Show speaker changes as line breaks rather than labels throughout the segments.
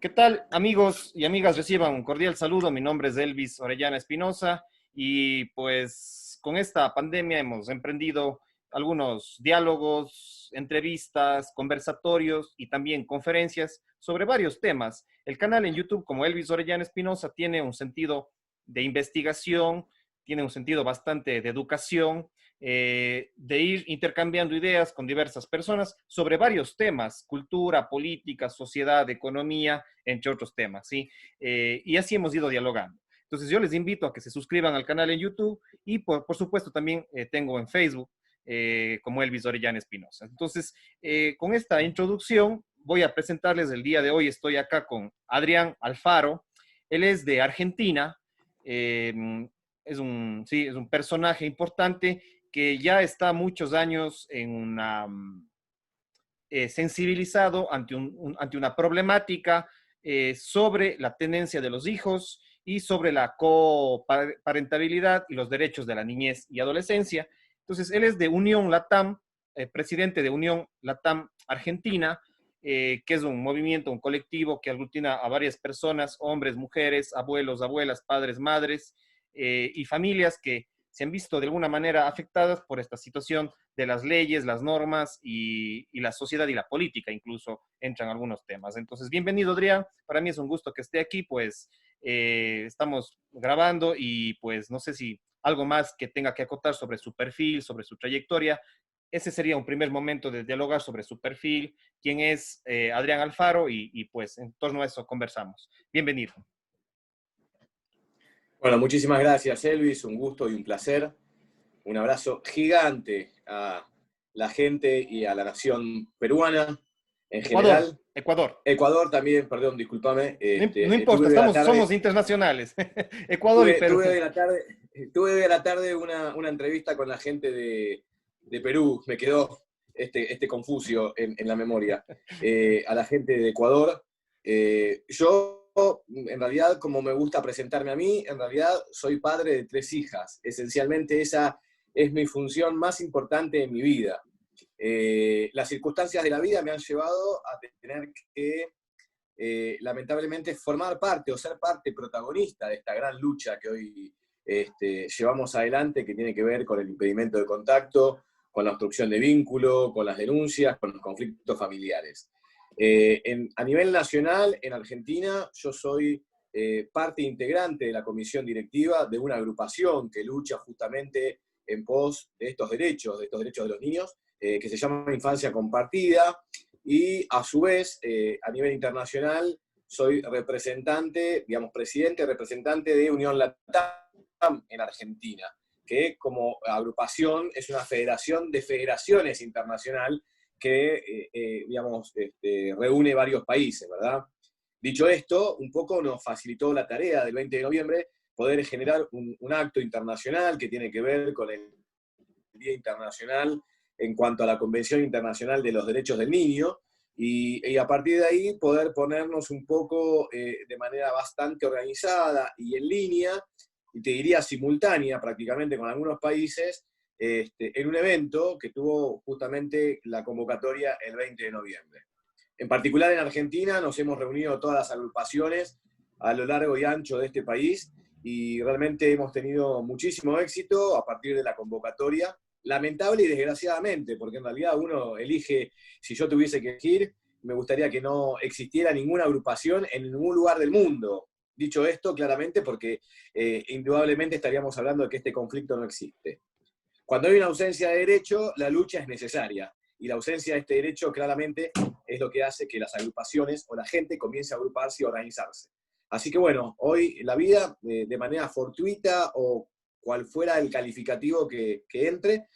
¿Qué tal, amigos y amigas? Reciban un cordial saludo. Mi nombre es Elvis Orellana Espinosa y pues con esta pandemia hemos emprendido algunos diálogos, entrevistas, conversatorios y también conferencias sobre varios temas. El canal en YouTube como Elvis Orellana Espinosa tiene un sentido de investigación, tiene un sentido bastante de educación, de ir intercambiando ideas con diversas personas sobre varios temas: cultura, política, sociedad, economía, entre otros temas, ¿sí? Y así hemos ido dialogando. Entonces yo les invito a que se suscriban al canal en YouTube y por supuesto también tengo en Facebook como Elvis Orellana Espinosa. Entonces, con esta introducción voy a presentarles el día de hoy. Estoy acá con Adrián Alfaro. Él es de Argentina. Eh, sí, es un personaje importante que ya está muchos años en una sensibilizado ante, ante una problemática sobre la tenencia de los hijos y sobre la coparentabilidad y los derechos de la niñez y adolescencia. Entonces, él es de Unión Latam, presidente de Unión Latam Argentina, que es un movimiento, un colectivo que aglutina a varias personas, hombres, mujeres, abuelos, abuelas, padres, madres y familias que se han visto de alguna manera afectadas por esta situación de las leyes, las normas y la sociedad y la política incluso entran algunos temas. Entonces, bienvenido, Adrián. Para mí es un gusto que esté aquí, pues estamos grabando y pues no sé si algo más que tenga que acotar sobre su perfil, sobre su trayectoria. Ese sería un primer momento de dialogar sobre su perfil, quién es Adrián Alfaro y pues en torno a eso conversamos. Bienvenido.
Bueno, muchísimas gracias, Elvis. Un gusto y un placer. Un abrazo gigante a la gente y a la nación peruana en
Ecuador,
general.
Ecuador.
Ecuador también, perdón, discúlpame.
No importa,
Tuve hoy a la
somos
tarde,
internacionales. Ecuador y
tuve,
Perú.
tuve hoy a la tarde, tuve hoy a la tarde una entrevista con la gente de Perú. Me quedó este Confucio en la memoria. A la gente de Ecuador. Yo, en realidad, como me gusta presentarme a mí, en realidad soy padre de 3 hijas. Esencialmente esa es mi función más importante en mi vida. Las circunstancias de la vida me han llevado a tener que, lamentablemente, formar parte o ser parte protagonista de esta gran lucha que hoy llevamos adelante, que tiene que ver con el impedimento de contacto, con la obstrucción de vínculo, con las denuncias, con los conflictos familiares. A nivel nacional, en Argentina, yo soy parte integrante de la comisión directiva de una agrupación que lucha justamente en pos de estos derechos de los niños, que se llama Infancia Compartida, y a su vez, a nivel internacional, soy representante, digamos, presidente, representante de Unión Latam en Argentina, que como agrupación es una federación de federaciones internacional que, digamos, reúne varios países, ¿verdad? Dicho esto, un poco nos facilitó la tarea del 20 de noviembre poder generar un acto internacional que tiene que ver con el Día Internacional en cuanto a la Convención Internacional de los Derechos del Niño, y a partir de ahí poder ponernos un poco de manera bastante organizada y en línea, y te diría simultánea prácticamente con algunos países, en un evento que tuvo justamente la convocatoria el 20 de noviembre. En particular en Argentina nos hemos reunido todas las agrupaciones a lo largo y ancho de este país y realmente hemos tenido muchísimo éxito a partir de la convocatoria, lamentable y desgraciadamente, porque en realidad uno elige, si yo tuviese que elegir, me gustaría que no existiera ninguna agrupación en ningún lugar del mundo. Dicho esto, claramente, porque indudablemente estaríamos hablando de que este conflicto no existe. Cuando hay una ausencia de derecho, la lucha es necesaria. Y la ausencia de este derecho claramente es lo que hace que las agrupaciones o la gente comience a agruparse y a organizarse. Así que bueno, hoy la vida, de manera fortuita o cual fuera el calificativo que entre,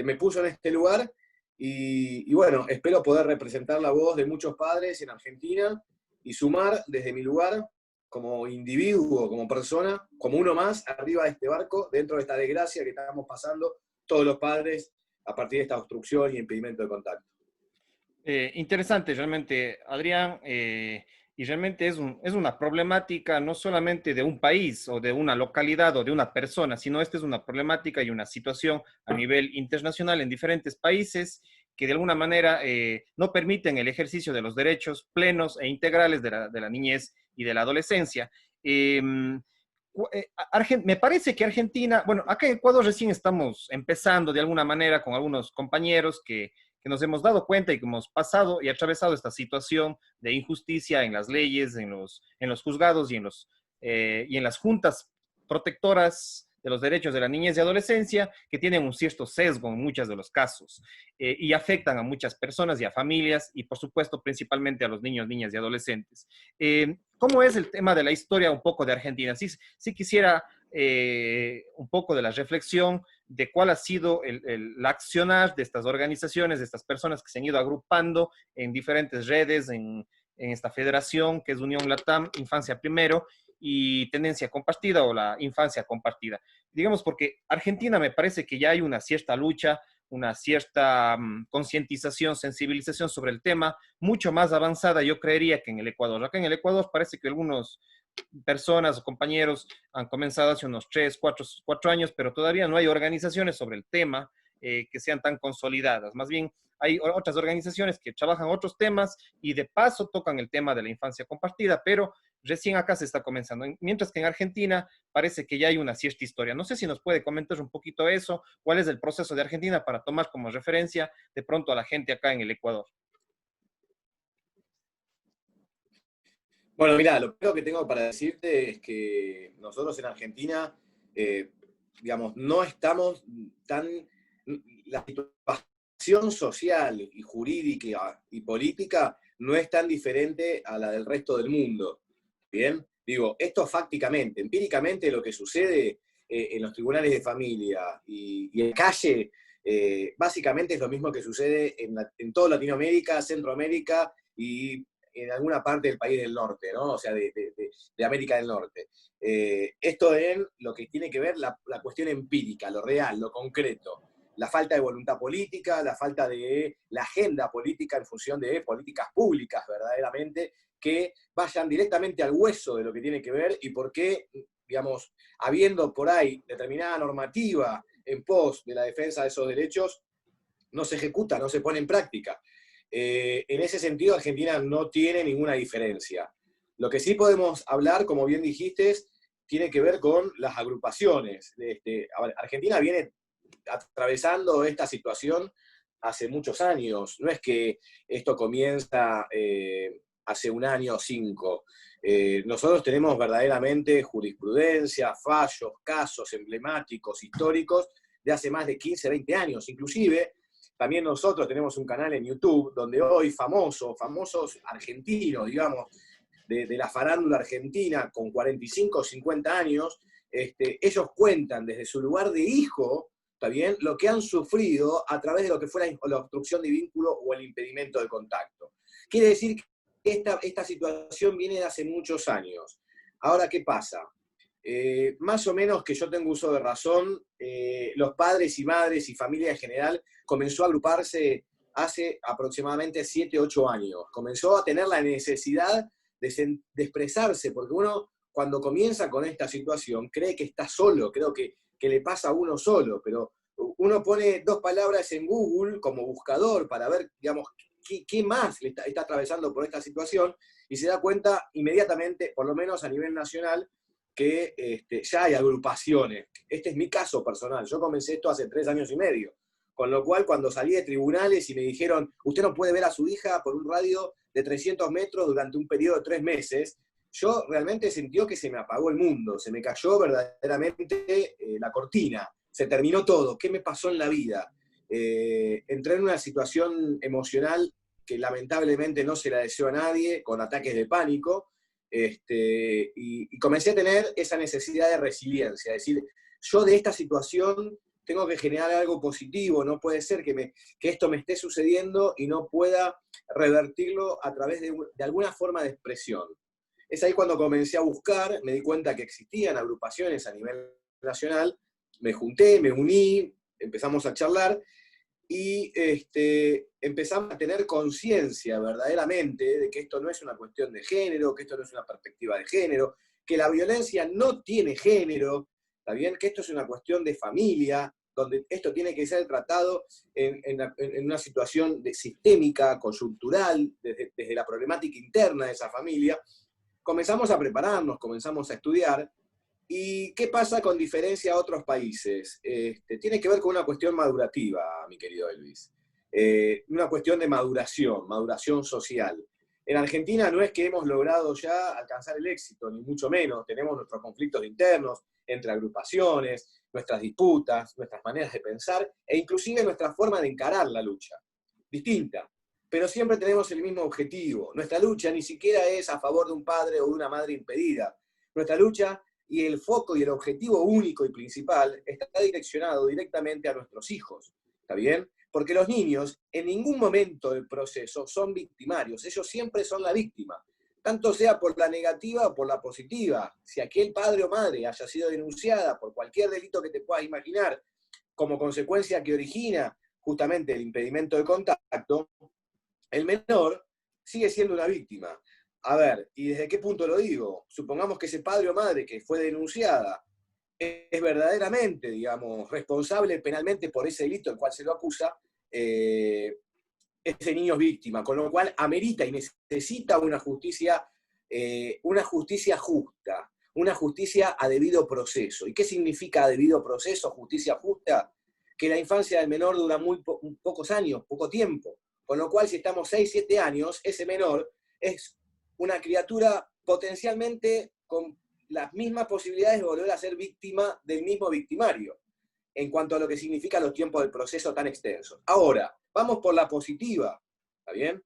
me puso en este lugar y bueno, espero poder representar la voz de muchos padres en Argentina y sumar desde mi lugar como individuo, como persona, como uno más arriba de este barco, dentro de esta desgracia que estamos pasando todos los padres a partir de esta obstrucción y impedimento de contacto.
Interesante realmente, Adrián, y realmente es una problemática no solamente de un país o de una localidad o de una persona, sino esta es una problemática y una situación a nivel internacional en diferentes países que de alguna manera no permiten el ejercicio de los derechos plenos e integrales de la niñez y de la adolescencia. Me parece que Argentina, bueno, acá en Ecuador recién estamos empezando de alguna manera con algunos compañeros que nos hemos dado cuenta y que hemos pasado y atravesado esta situación de injusticia en las leyes, en los juzgados y en las juntas protectoras de los derechos de la niñez y adolescencia, que tienen un cierto sesgo en muchos de los casos y afectan a muchas personas y a familias y, por supuesto, principalmente a los niños, niñas y adolescentes. ¿Cómo es el tema de la historia un poco de Argentina? Sí quisiera un poco de la reflexión de cuál ha sido la accionar de estas organizaciones, de estas personas que se han ido agrupando en diferentes redes, en esta federación que es Unión Latam, Infancia Primero, y Tendencia Compartida o la Infancia Compartida. Digamos, porque Argentina me parece que ya hay una cierta lucha, una cierta concientización, sensibilización sobre el tema, mucho más avanzada, yo creería, que en el Ecuador. Acá en el Ecuador parece que algunas personas o compañeros han comenzado hace unos 4 años, pero todavía no hay organizaciones sobre el tema que sean tan consolidadas. Más bien, hay otras organizaciones que trabajan otros temas y de paso tocan el tema de la infancia compartida, pero recién acá se está comenzando. Mientras que en Argentina parece que ya hay una cierta historia. No sé si nos puede comentar un poquito eso, cuál es el proceso de Argentina para tomar como referencia de pronto a la gente acá en el Ecuador.
Bueno, mira, lo primero que tengo para decirte es que nosotros en Argentina, digamos, no estamos tan... La situación social y jurídica y política no es tan diferente a la del resto del mundo. Bien, digo, esto fácticamente, empíricamente lo que sucede en los tribunales de familia y en calle, básicamente es lo mismo que sucede en toda Latinoamérica, Centroamérica y en alguna parte del país del norte, ¿no? O sea, de América del Norte. Esto en lo que tiene que ver la cuestión empírica, lo real, lo concreto. La falta de voluntad política, la falta de la agenda política en función de políticas públicas verdaderamente que vayan directamente al hueso de lo que tiene que ver y por qué, digamos, habiendo por ahí determinada normativa en pos de la defensa de esos derechos, no se ejecuta, no se pone en práctica. En ese sentido, Argentina no tiene ninguna diferencia. Lo que sí podemos hablar, como bien dijiste, tiene que ver con las agrupaciones. Argentina viene atravesando esta situación hace muchos años. No es que esto comienza hace un año o 5. Nosotros tenemos verdaderamente jurisprudencia, fallos, casos emblemáticos, históricos, de hace más de 15, 20 años. Inclusive, también nosotros tenemos un canal en YouTube donde hoy famosos argentinos, digamos, de la farándula argentina, con 45 o 50 años, ellos cuentan desde su lugar de hijo, ¿está bien?, lo que han sufrido a través de lo que fue la obstrucción de vínculo o el impedimento de contacto. Quiere decir que esta situación viene de hace muchos años. Ahora, ¿qué pasa? Más o menos que yo tengo uso de razón, los padres y madres y familia en general comenzó a agruparse hace aproximadamente 7, 8 años. Comenzó a tener la necesidad de expresarse, porque uno cuando comienza con esta situación cree que está solo, creo que le pasa a uno solo, pero uno pone 2 palabras en Google como buscador para ver, digamos, qué más le está atravesando por esta situación y se da cuenta inmediatamente, por lo menos a nivel nacional, que ya hay agrupaciones. Este es mi caso personal. Yo comencé esto hace 3 años y medio. Con lo cual, cuando salí de tribunales y me dijeron, usted no puede ver a su hija por un radio de 300 metros durante un periodo de 3 meses, yo realmente sentí que se me apagó el mundo, se me cayó verdaderamente la cortina, se terminó todo. ¿Qué me pasó en la vida? Entré en una situación emocional que lamentablemente no se la deseo a nadie, con ataques de pánico, y comencé a tener esa necesidad de resiliencia, es decir, yo de esta situación tengo que generar algo positivo, no puede ser que esto me esté sucediendo y no pueda revertirlo a través de alguna forma de expresión. Es ahí cuando comencé a buscar, me di cuenta que existían agrupaciones a nivel nacional, me junté, me uní, empezamos a charlar, y empezamos a tener conciencia verdaderamente de que esto no es una cuestión de género, que esto no es una perspectiva de género, que la violencia no tiene género, ¿está bien? Que esto es una cuestión de familia, donde esto tiene que ser tratado en una situación sistémica, coyuntural, desde la problemática interna de esa familia, comenzamos a prepararnos, comenzamos a estudiar. ¿Y qué pasa con diferencia a otros países? Tiene que ver con una cuestión madurativa, mi querido Elvis. Una cuestión de maduración social. En Argentina no es que hemos logrado ya alcanzar el éxito, ni mucho menos. Tenemos nuestros conflictos internos entre agrupaciones, nuestras disputas, nuestras maneras de pensar, e inclusive nuestra forma de encarar la lucha. Distinta. Pero siempre tenemos el mismo objetivo. Nuestra lucha ni siquiera es a favor de un padre o de una madre impedida. Nuestra lucha y el foco y el objetivo único y principal está direccionado directamente a nuestros hijos. ¿Está bien? Porque los niños en ningún momento del proceso son victimarios, ellos siempre son la víctima, tanto sea por la negativa o por la positiva. Si aquel padre o madre haya sido denunciada por cualquier delito que te puedas imaginar, como consecuencia que origina justamente el impedimento de contacto, el menor sigue siendo una víctima. A ver, ¿y desde qué punto lo digo? Supongamos que ese padre o madre que fue denunciada es verdaderamente, digamos, responsable penalmente por ese delito al cual se lo acusa, ese niño es víctima, con lo cual amerita y necesita una justicia justa, una justicia a debido proceso. ¿Y qué significa a debido proceso, justicia justa? Que la infancia del menor dura muy pocos años, poco tiempo, con lo cual si estamos 6, 7 años, ese menor es una criatura potencialmente con las mismas posibilidades de volver a ser víctima del mismo victimario, en cuanto a lo que significan los tiempos del proceso tan extensos. Ahora, vamos por la positiva, ¿está bien?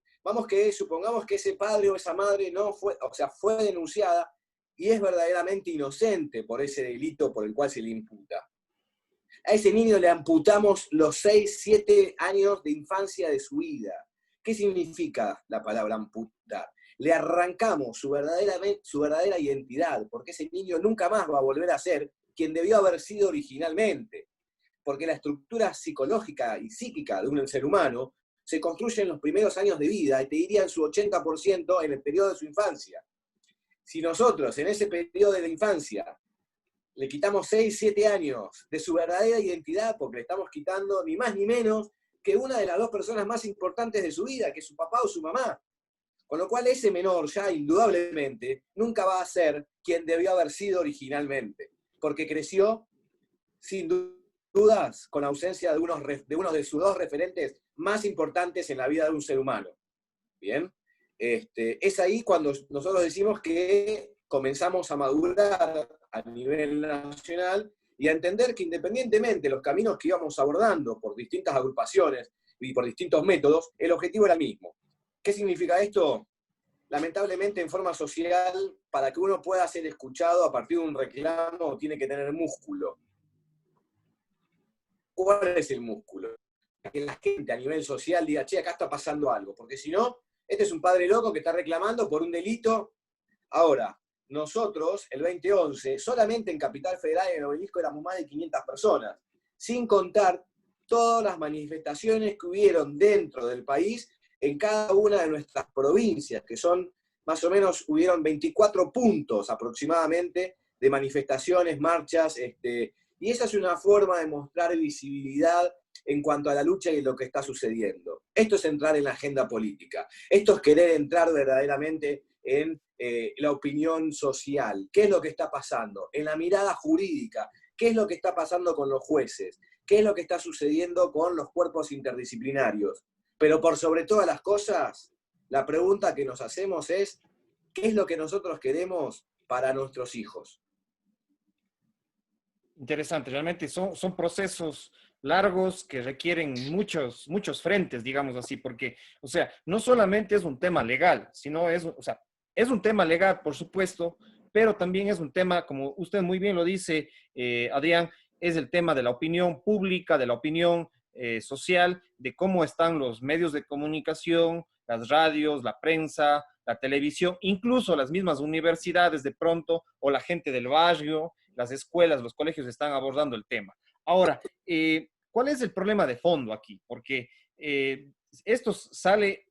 Supongamos que ese padre o esa madre no fue, o sea, fue denunciada y es verdaderamente inocente por ese delito por el cual se le imputa. A ese niño le amputamos los 6, 7 años de infancia de su vida. ¿Qué significa la palabra amputar? Le arrancamos su verdadera identidad, porque ese niño nunca más va a volver a ser quien debió haber sido originalmente. Porque la estructura psicológica y psíquica de un ser humano se construye en los primeros años de vida, y te diría en su 80% en el periodo de su infancia. Si nosotros en ese periodo de la infancia le quitamos 6, 7 años de su verdadera identidad, porque le estamos quitando ni más ni menos que una de las dos personas más importantes de su vida, que es su papá o su mamá. Con lo cual ese menor ya indudablemente nunca va a ser quien debió haber sido originalmente, porque creció sin dudas con ausencia de uno de sus dos referentes más importantes en la vida de un ser humano. ¿Bien? Es ahí cuando nosotros decimos que comenzamos a madurar a nivel nacional y a entender que independientemente de los caminos que íbamos abordando por distintas agrupaciones y por distintos métodos, el objetivo era el mismo. ¿Qué significa esto? Lamentablemente, en forma social, para que uno pueda ser escuchado a partir de un reclamo, tiene que tener músculo. ¿Cuál es el músculo? Que la gente a nivel social diga, che, acá está pasando algo, porque si no, este es un padre loco que está reclamando por un delito. Ahora, nosotros, el 2011, solamente en Capital Federal y en el Obelisco éramos más de 500 personas, sin contar todas las manifestaciones que hubieron dentro del país en cada una de nuestras provincias, que son más o menos, hubieron 24 puntos aproximadamente de manifestaciones, marchas, y esa es una forma de mostrar visibilidad en cuanto a la lucha y lo que está sucediendo. Esto es entrar en la agenda política. Esto es querer entrar verdaderamente en la opinión social. ¿Qué es lo que está pasando? En la mirada jurídica. ¿Qué es lo que está pasando con los jueces? ¿Qué es lo que está sucediendo con los cuerpos interdisciplinarios? Pero por sobre todas las cosas, la pregunta que nos hacemos es, ¿qué es lo que nosotros queremos para nuestros hijos?
Interesante, realmente son procesos largos que requieren muchos frentes, digamos así, porque, o sea, no solamente es un tema legal, sino es un tema legal, por supuesto, pero también es un tema, como usted muy bien lo dice, Adrián, es el tema de la opinión pública, de la opinión social, de cómo están los medios de comunicación, las radios, la prensa, la televisión, incluso las mismas universidades de pronto, o la gente del barrio, las escuelas, los colegios están abordando el tema. Ahora, ¿cuál es el problema de fondo aquí? Porque esto sale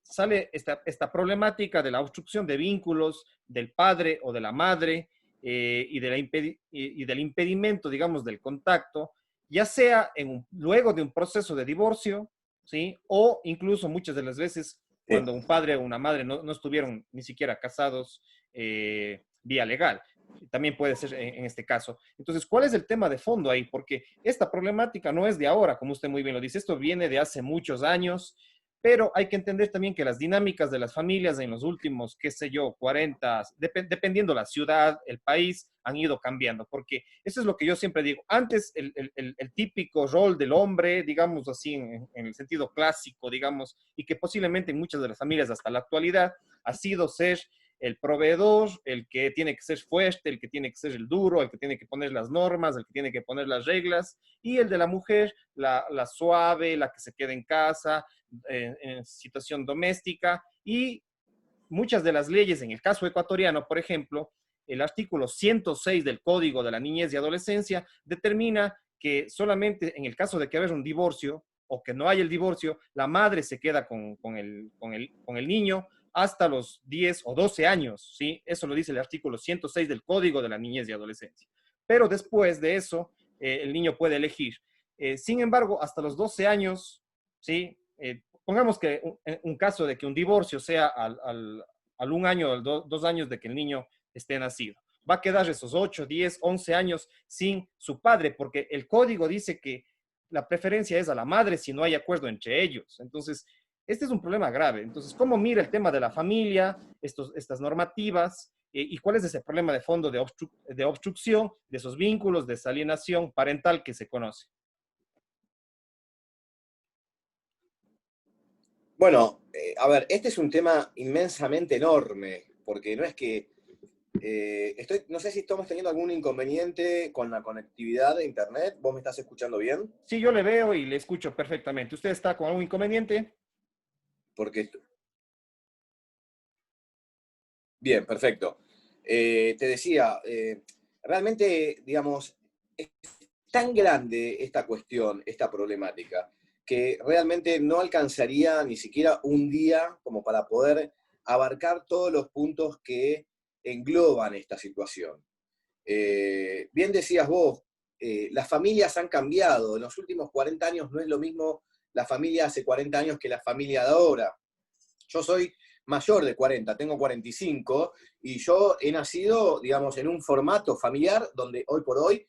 esta problemática de la obstrucción de vínculos del padre o de la madre y del impedimento, digamos, del contacto, ya sea luego de un proceso de divorcio, ¿sí? O incluso muchas de las veces
Sí.
cuando un padre o una madre no estuvieron ni siquiera casados vía legal. También puede ser en este caso. Entonces, ¿cuál es el tema de fondo ahí? Porque esta problemática no es de ahora, como usted muy bien lo dice, esto viene de hace muchos años, pero hay que entender también que las dinámicas de las familias en los últimos, qué sé yo, 40, dependiendo la ciudad, el país, han ido cambiando, porque eso es lo que yo siempre digo. Antes, el típico rol del hombre, digamos así, en el sentido clásico, digamos, y que posiblemente en muchas de las familias hasta la actualidad, ha sido ser el proveedor, el que tiene que ser fuerte, el que tiene que ser el duro, el que tiene que poner las normas, el que tiene que poner las reglas, y el de la mujer, la suave, la que se queda en casa, en situación doméstica, y muchas de las leyes, en el caso ecuatoriano, por ejemplo, el artículo 106 del Código de la Niñez y Adolescencia determina que solamente en el caso de que haya un divorcio o que no haya el divorcio, la madre se queda con el niño hasta los 10 o 12 años, ¿sí? Eso lo dice el artículo 106 del Código de la Niñez y Adolescencia. Pero después de eso, el niño puede elegir. Sin embargo, hasta los 12 años, ¿sí? Pongamos que un caso de que un divorcio sea al 1 año, al 2 años de que el niño esté nacido. Va a quedar esos 8, 10, 11 años sin su padre, porque el código dice que la preferencia es a la madre si no hay acuerdo entre ellos. Entonces, este es un problema grave. Entonces, ¿cómo mira el tema de la familia, estas normativas, y cuál es ese problema de fondo de obstrucción de esos vínculos, de esa alienación parental que se conoce?
Bueno, a ver, este es un tema inmensamente enorme, porque no es que no sé si estamos teniendo algún inconveniente con la conectividad de internet. ¿Vos me estás escuchando bien?
Sí, yo le veo y le escucho perfectamente. ¿Usted está con algún inconveniente?
Porque, bien, perfecto. Te decía, realmente, digamos, es tan grande esta cuestión, esta problemática, que realmente no alcanzaría ni siquiera un día como para poder abarcar todos los puntos que engloban esta situación. Bien decías vos, las familias han cambiado. En los últimos 40 años no es lo mismo la familia hace 40 años que la familia de ahora. Yo soy mayor de 40, tengo 45, y yo he nacido, digamos, en un formato familiar donde hoy por hoy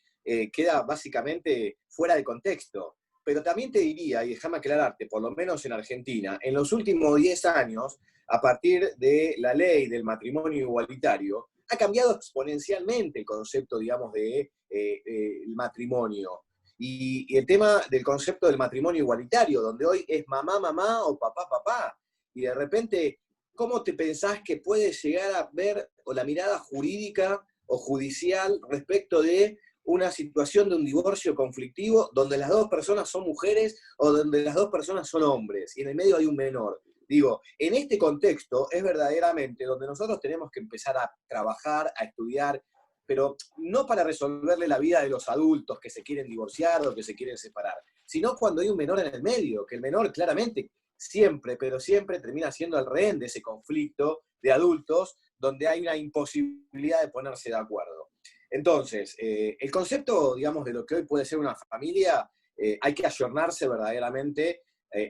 queda básicamente fuera de contexto. Pero también te diría, y déjame aclararte, por lo menos en Argentina, en los últimos 10 años, a partir de la ley del matrimonio igualitario, ha cambiado exponencialmente el concepto, digamos, de el matrimonio. Y el tema del concepto del matrimonio igualitario, donde hoy es mamá, mamá o papá, papá. Y de repente, ¿cómo te pensás que puede llegar a ver o la mirada jurídica o judicial respecto de una situación de un divorcio conflictivo donde las dos personas son mujeres o donde las dos personas son hombres y en el medio hay un menor? Digo, en este contexto es verdaderamente donde nosotros tenemos que empezar a trabajar, a estudiar, pero no para resolverle la vida de los adultos que se quieren divorciar o que se quieren separar, sino cuando hay un menor en el medio, que el menor claramente siempre, pero siempre termina siendo el rehén de ese conflicto de adultos donde hay una imposibilidad de ponerse de acuerdo. Entonces, el concepto, digamos, de lo que hoy puede ser una familia, hay que ayornarse verdaderamente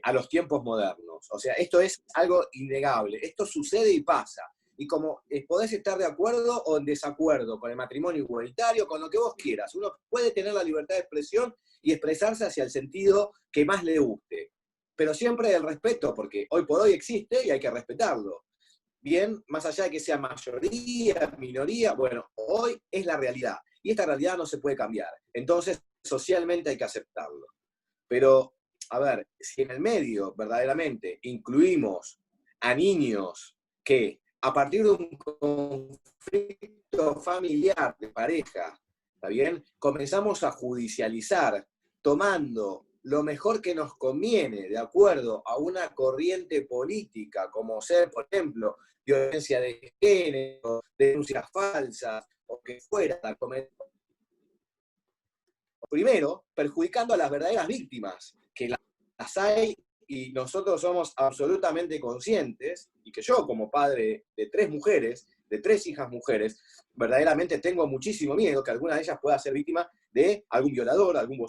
a los tiempos modernos. O sea, esto es algo innegable, esto sucede y pasa. Y como podés estar de acuerdo o en desacuerdo con el matrimonio igualitario, con lo que vos quieras, uno puede tener la libertad de expresión y expresarse hacia el sentido que más le guste, pero siempre el respeto, porque hoy por hoy existe y hay que respetarlo. Bien, más allá de que sea mayoría, minoría, bueno, hoy es la realidad. Y esta realidad no se puede cambiar. Entonces, socialmente hay que aceptarlo. Pero, a ver, si en el medio verdaderamente incluimos a niños que a partir de un conflicto familiar de pareja, ¿está bien? Comenzamos a judicializar, tomando lo mejor que nos conviene de acuerdo a una corriente política, como ser, por ejemplo, violencia de género, denuncias falsas, o que fuera, primero, perjudicando a las verdaderas víctimas, que las hay y nosotros somos absolutamente conscientes, y que yo como padre de 3 mujeres, de 3 hijas mujeres, verdaderamente tengo muchísimo miedo que alguna de ellas pueda ser víctima de algún violador, algún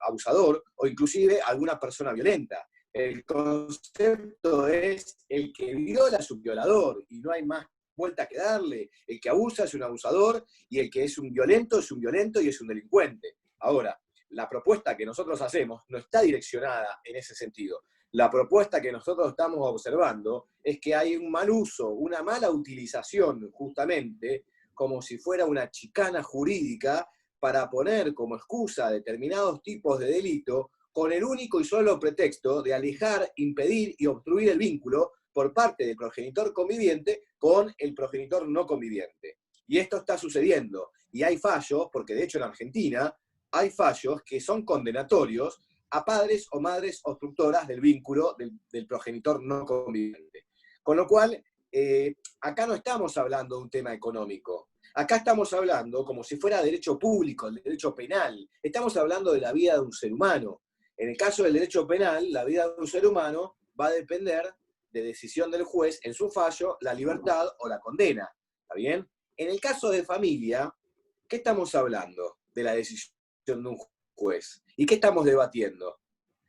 abusador o inclusive alguna persona violenta. El concepto es el que viola es un violador y no hay más vuelta que darle. El que abusa es un abusador y el que es un violento y es un delincuente. Ahora, la propuesta que nosotros hacemos no está direccionada en ese sentido. La propuesta que nosotros estamos observando es que hay un mal uso, una mala utilización, justamente, como si fuera una chicana jurídica para poner como excusa determinados tipos de delito con el único y solo pretexto de alejar, impedir y obstruir el vínculo por parte del progenitor conviviente con el progenitor no conviviente. Y esto está sucediendo. Y hay fallos, porque de hecho en Argentina hay fallos que son condenatorios a padres o madres obstructoras del vínculo del progenitor no conviviente. Con lo cual, acá no estamos hablando de un tema económico. Acá estamos hablando como si fuera derecho público, el derecho penal. Estamos hablando de la vida de un ser humano. En el caso del derecho penal, la vida de un ser humano va a depender de decisión del juez en su fallo, la libertad o la condena. ¿Está bien? En el caso de familia, ¿qué estamos hablando de la decisión de un juez? ¿Y qué estamos debatiendo?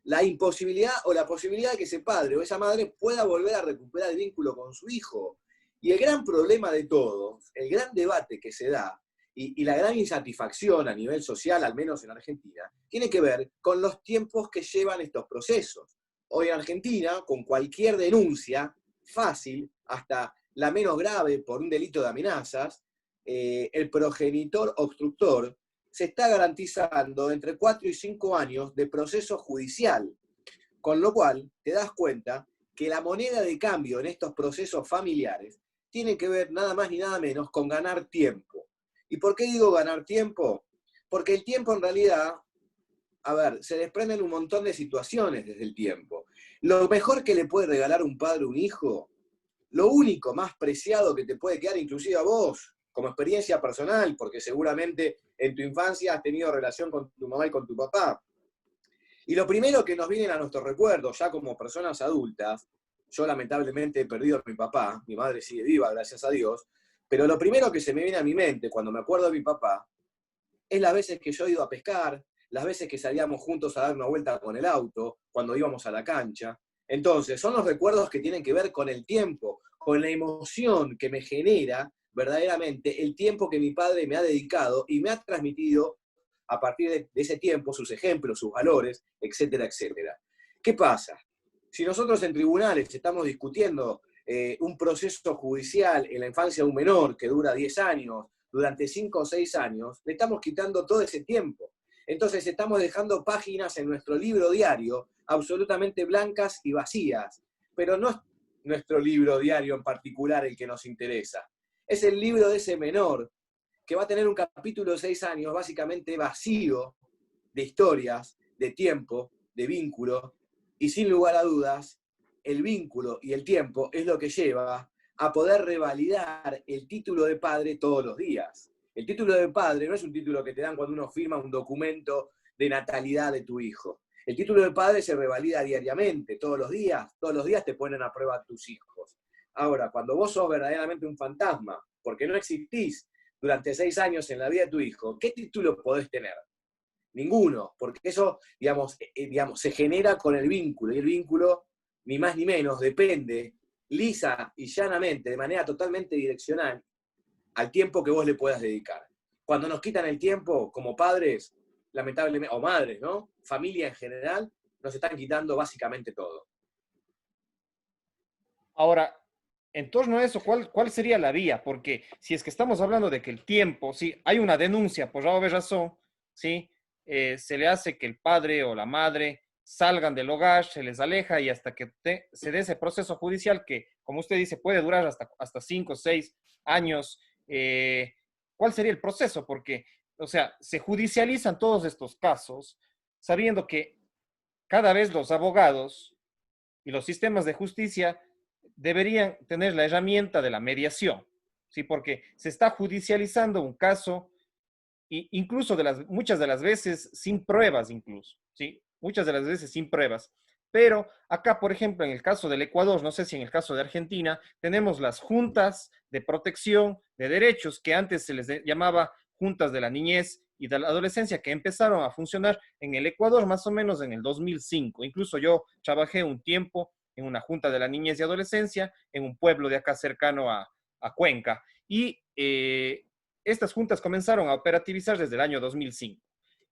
La imposibilidad o la posibilidad de que ese padre o esa madre pueda volver a recuperar el vínculo con su hijo. Y el gran problema de todo, el gran debate que se da, y la gran insatisfacción a nivel social, al menos en Argentina, tiene que ver con los tiempos que llevan estos procesos. Hoy en Argentina, con cualquier denuncia, fácil, hasta la menos grave por un delito de amenazas, el progenitor obstructor se está garantizando entre 4 y 5 años de proceso judicial. Con lo cual, te das cuenta que la moneda de cambio en estos procesos familiares tiene que ver nada más ni nada menos con ganar tiempo. ¿Y por qué digo ganar tiempo? Porque el tiempo en realidad, a ver, se desprenden un montón de situaciones desde el tiempo. Lo mejor que le puede regalar un padre a un hijo, lo único más preciado que te puede quedar, inclusive a vos, como experiencia personal, porque seguramente en tu infancia has tenido relación con tu mamá y con tu papá. Y lo primero que nos viene a nuestros recuerdos, ya como personas adultas, yo lamentablemente he perdido a mi papá, mi madre sigue viva, gracias a Dios, pero lo primero que se me viene a mi mente cuando me acuerdo de mi papá es las veces que yo he ido a pescar, las veces que salíamos juntos a dar una vuelta con el auto, cuando íbamos a la cancha. Entonces, son los recuerdos que tienen que ver con el tiempo, con la emoción que me genera verdaderamente el tiempo que mi padre me ha dedicado y me ha transmitido a partir de ese tiempo sus ejemplos, sus valores, etcétera, etcétera. ¿Qué pasa? Si nosotros en tribunales estamos discutiendo un proceso judicial en la infancia de un menor que dura 10 años, durante 5 o 6 años, le estamos quitando todo ese tiempo. Entonces estamos dejando páginas en nuestro libro diario absolutamente blancas y vacías, pero no es nuestro libro diario en particular el que nos interesa. Es el libro de ese menor que va a tener un capítulo de 6 años básicamente vacío de historias, de tiempo, de vínculo, y sin lugar a dudas, el vínculo y el tiempo es lo que lleva a poder revalidar el título de padre todos los días. El título de padre no es un título que te dan cuando uno firma un documento de natalidad de tu hijo. El título de padre se revalida diariamente, todos los días te ponen a prueba a tus hijos. Ahora, cuando vos sos verdaderamente un fantasma, porque no existís durante 6 años en la vida de tu hijo, ¿qué título podés tener? Ninguno, porque eso, digamos, se genera con el vínculo, y el vínculo, ni más ni menos, depende lisa y llanamente, de manera totalmente direccional, al tiempo que vos le puedas dedicar. Cuando nos quitan el tiempo, como padres, lamentablemente, o madres, ¿no? Familia en general, nos están quitando básicamente todo.
Ahora, en torno a eso, ¿cuál sería la vía? Porque si es que estamos hablando de que el tiempo, si hay una denuncia por alguna razón, ¿sí? Se le hace que el padre o la madre salgan del hogar, se les aleja y hasta que se dé ese proceso judicial que, como usted dice, puede durar hasta 5 o 6 años. ¿Cuál sería el proceso? Porque, o sea, se judicializan todos estos casos sabiendo que cada vez los abogados y los sistemas de justicia deberían tener la herramienta de la mediación, ¿sí? Porque se está judicializando un caso, incluso muchas de las veces sin pruebas, incluso, ¿sí? Muchas de las veces sin pruebas. Pero acá, por ejemplo, en el caso del Ecuador, no sé si en el caso de Argentina, tenemos las juntas de protección de derechos, que antes se les llamaba juntas de la niñez y de la adolescencia, que empezaron a funcionar en el Ecuador más o menos en el 2005. Incluso yo trabajé un tiempo en una junta de la niñez y adolescencia en un pueblo de acá cercano a Cuenca. Y estas juntas comenzaron a operativizar desde el año 2005.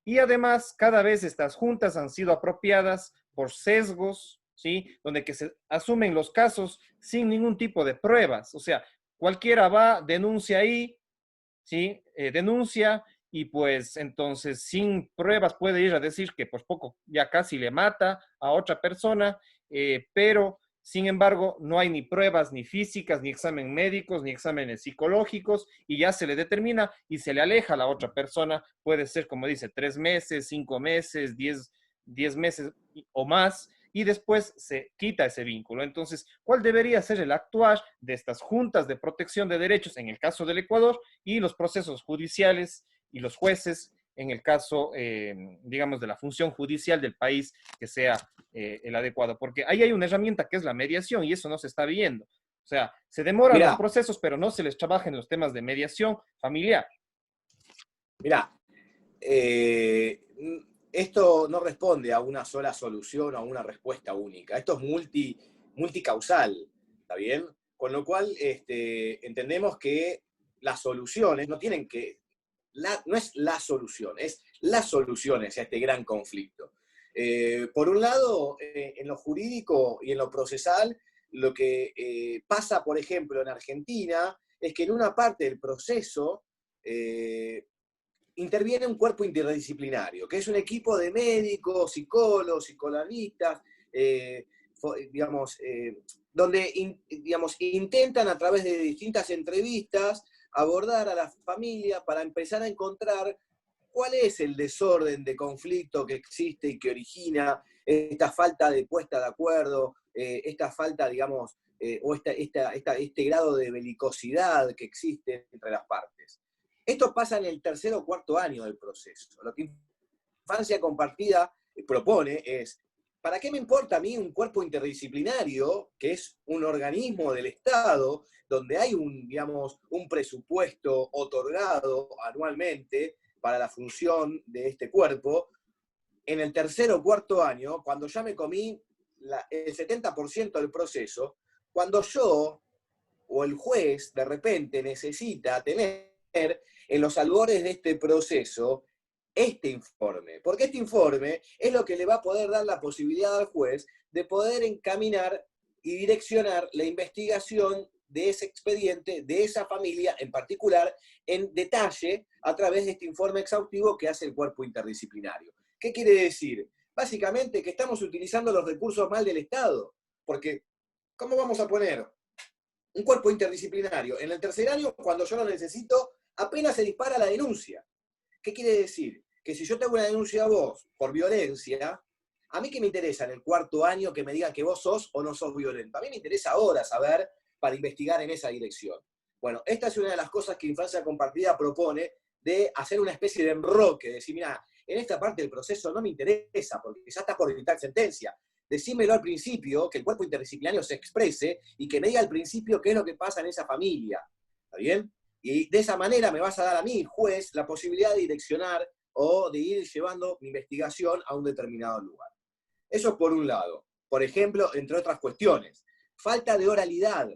Y además, cada vez estas juntas han sido apropiadas por sesgos, ¿sí? Donde que se asumen los casos sin ningún tipo de pruebas. O sea, cualquiera va, denuncia ahí, ¿sí? Denuncia y pues entonces sin pruebas puede ir a decir que pues poco, ya casi le mata a otra persona, pero sin embargo no hay ni pruebas ni físicas, ni exámenes médicos, ni exámenes psicológicos y ya se le determina y se le aleja a la otra persona, puede ser como dice 3 meses, 5 meses, 10 meses o más, y después se quita ese vínculo. Entonces, ¿cuál debería ser el actuar de estas juntas de protección de derechos en el caso del Ecuador y los procesos judiciales y los jueces en el caso, digamos, de la función judicial del país que sea el adecuado? Porque ahí hay una herramienta que es la mediación y eso no se está viendo. O sea, se demoran los
Mirá,
procesos, pero no se les trabaja en los temas de mediación familiar.
mirá, eh, esto no responde a una sola solución o a una respuesta única. Esto es multicausal, ¿está bien? Con lo cual entendemos que las soluciones no tienen que, no es la solución, es las soluciones a este gran conflicto. Por un lado, en lo jurídico y en lo procesal, lo que pasa, por ejemplo, en Argentina, es que en una parte del proceso interviene un cuerpo interdisciplinario, que es un equipo de médicos, psicólogos, psicoanalistas, digamos, donde digamos, intentan a través de distintas entrevistas abordar a la familia para empezar a encontrar cuál es el desorden de conflicto que existe y que origina esta falta de puesta de acuerdo, esta falta, digamos, o este grado de belicosidad que existe entre las partes. Esto pasa en el tercer o cuarto año del proceso. Lo que Infancia Compartida propone es, ¿para qué me importa a mí un cuerpo interdisciplinario, que es un organismo del Estado, donde hay digamos, un presupuesto otorgado anualmente para la función de este cuerpo? En el tercer o cuarto año, cuando ya me comí el 70% del proceso, cuando yo o el juez de repente necesita tener en los albores de este proceso este informe, porque este informe es lo que le va a poder dar la posibilidad al juez de poder encaminar y direccionar la investigación de ese expediente, de esa familia en particular, en detalle a través de este informe exhaustivo que hace el cuerpo interdisciplinario. ¿Qué quiere decir? Básicamente que estamos utilizando los recursos mal del Estado, porque ¿cómo vamos a poner un cuerpo interdisciplinario en el tercer año cuando yo lo necesito apenas se dispara la denuncia? ¿Qué quiere decir? Que si yo tengo una denuncia a vos por violencia, a mí qué me interesa en el cuarto año que me digan que vos sos o no sos violento. A mí me interesa ahora saber para investigar en esa dirección. Bueno, esta es una de las cosas que Infancia Compartida propone, de hacer una especie de enroque, de decir, mira, en esta parte del proceso no me interesa porque ya está por dictar sentencia. Decímelo al principio, que el cuerpo interdisciplinario se exprese y que me diga al principio qué es lo que pasa en esa familia. ¿Está bien? Y de esa manera me vas a dar a mí, juez, la posibilidad de direccionar o de ir llevando mi investigación a un determinado lugar. Eso por un lado. Por ejemplo, entre otras cuestiones, falta de oralidad.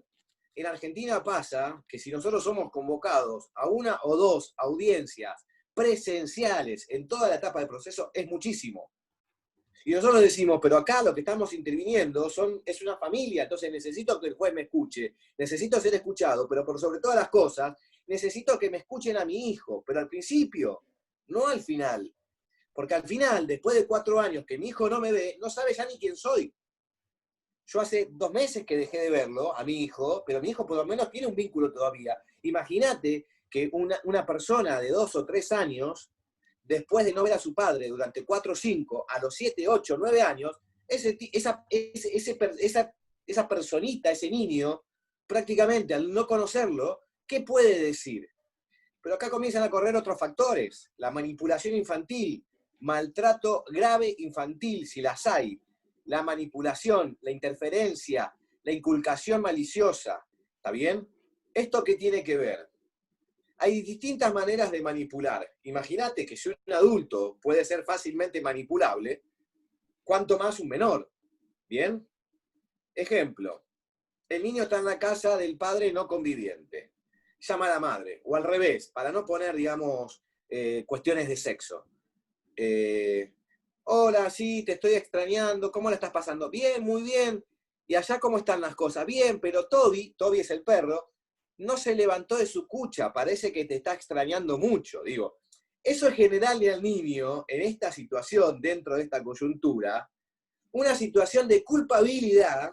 En Argentina pasa que si nosotros somos convocados a una o dos audiencias presenciales en toda la etapa del proceso, es muchísimo. Y nosotros decimos, pero acá lo que estamos interviniendo es una familia, entonces necesito que el juez me escuche, necesito ser escuchado, pero por sobre todas las cosas, necesito que me escuchen a mi hijo, pero al principio, no al final. Porque al final, después de 4 años que mi hijo no me ve, no sabe ya ni quién soy. Yo hace 2 meses que dejé de verlo a mi hijo, pero mi hijo por lo menos tiene un vínculo todavía. Imagínate que una persona de 2 o 3 años, después de no ver a su padre durante 4 o 5, a los 7, 8, 9 años, esa personita, ese niño, prácticamente al no conocerlo, ¿qué puede decir? Pero acá comienzan a correr otros factores, la manipulación infantil, maltrato grave infantil, si las hay, la manipulación, la interferencia, la inculcación maliciosa. ¿Está bien? ¿Esto qué tiene que ver? Hay distintas maneras de manipular. Imagínate que si un adulto puede ser fácilmente manipulable, ¿cuánto más un menor? ¿Bien? Ejemplo, el niño está en la casa del padre no conviviente. Llama a la madre, o al revés, para no poner, digamos, cuestiones de sexo. Hola, sí, te estoy extrañando, ¿cómo la estás pasando? Bien, muy bien. ¿Y allá cómo están las cosas? Bien, pero Toby es el perro, no se levantó de su cucha, parece que te está extrañando mucho. Digo, eso es generarle al niño, en esta situación, dentro de esta coyuntura, una situación de culpabilidad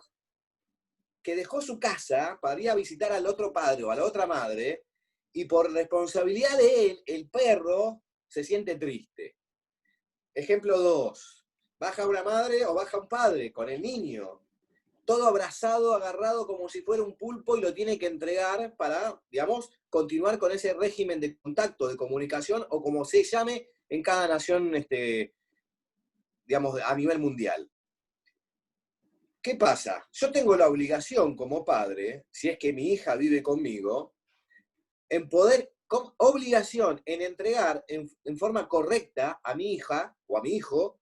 que dejó su casa para ir a visitar al otro padre o a la otra madre, y por responsabilidad de él, el perro se siente triste. Ejemplo 2. Baja una madre o baja un padre con el niño, todo abrazado, agarrado como si fuera un pulpo y lo tiene que entregar para, digamos, continuar con ese régimen de contacto, de comunicación, o como se llame en cada nación, digamos, a nivel mundial. ¿Qué pasa? Yo tengo la obligación como padre, si es que mi hija vive conmigo, en poder, con obligación en entregar en forma correcta a mi hija o a mi hijo,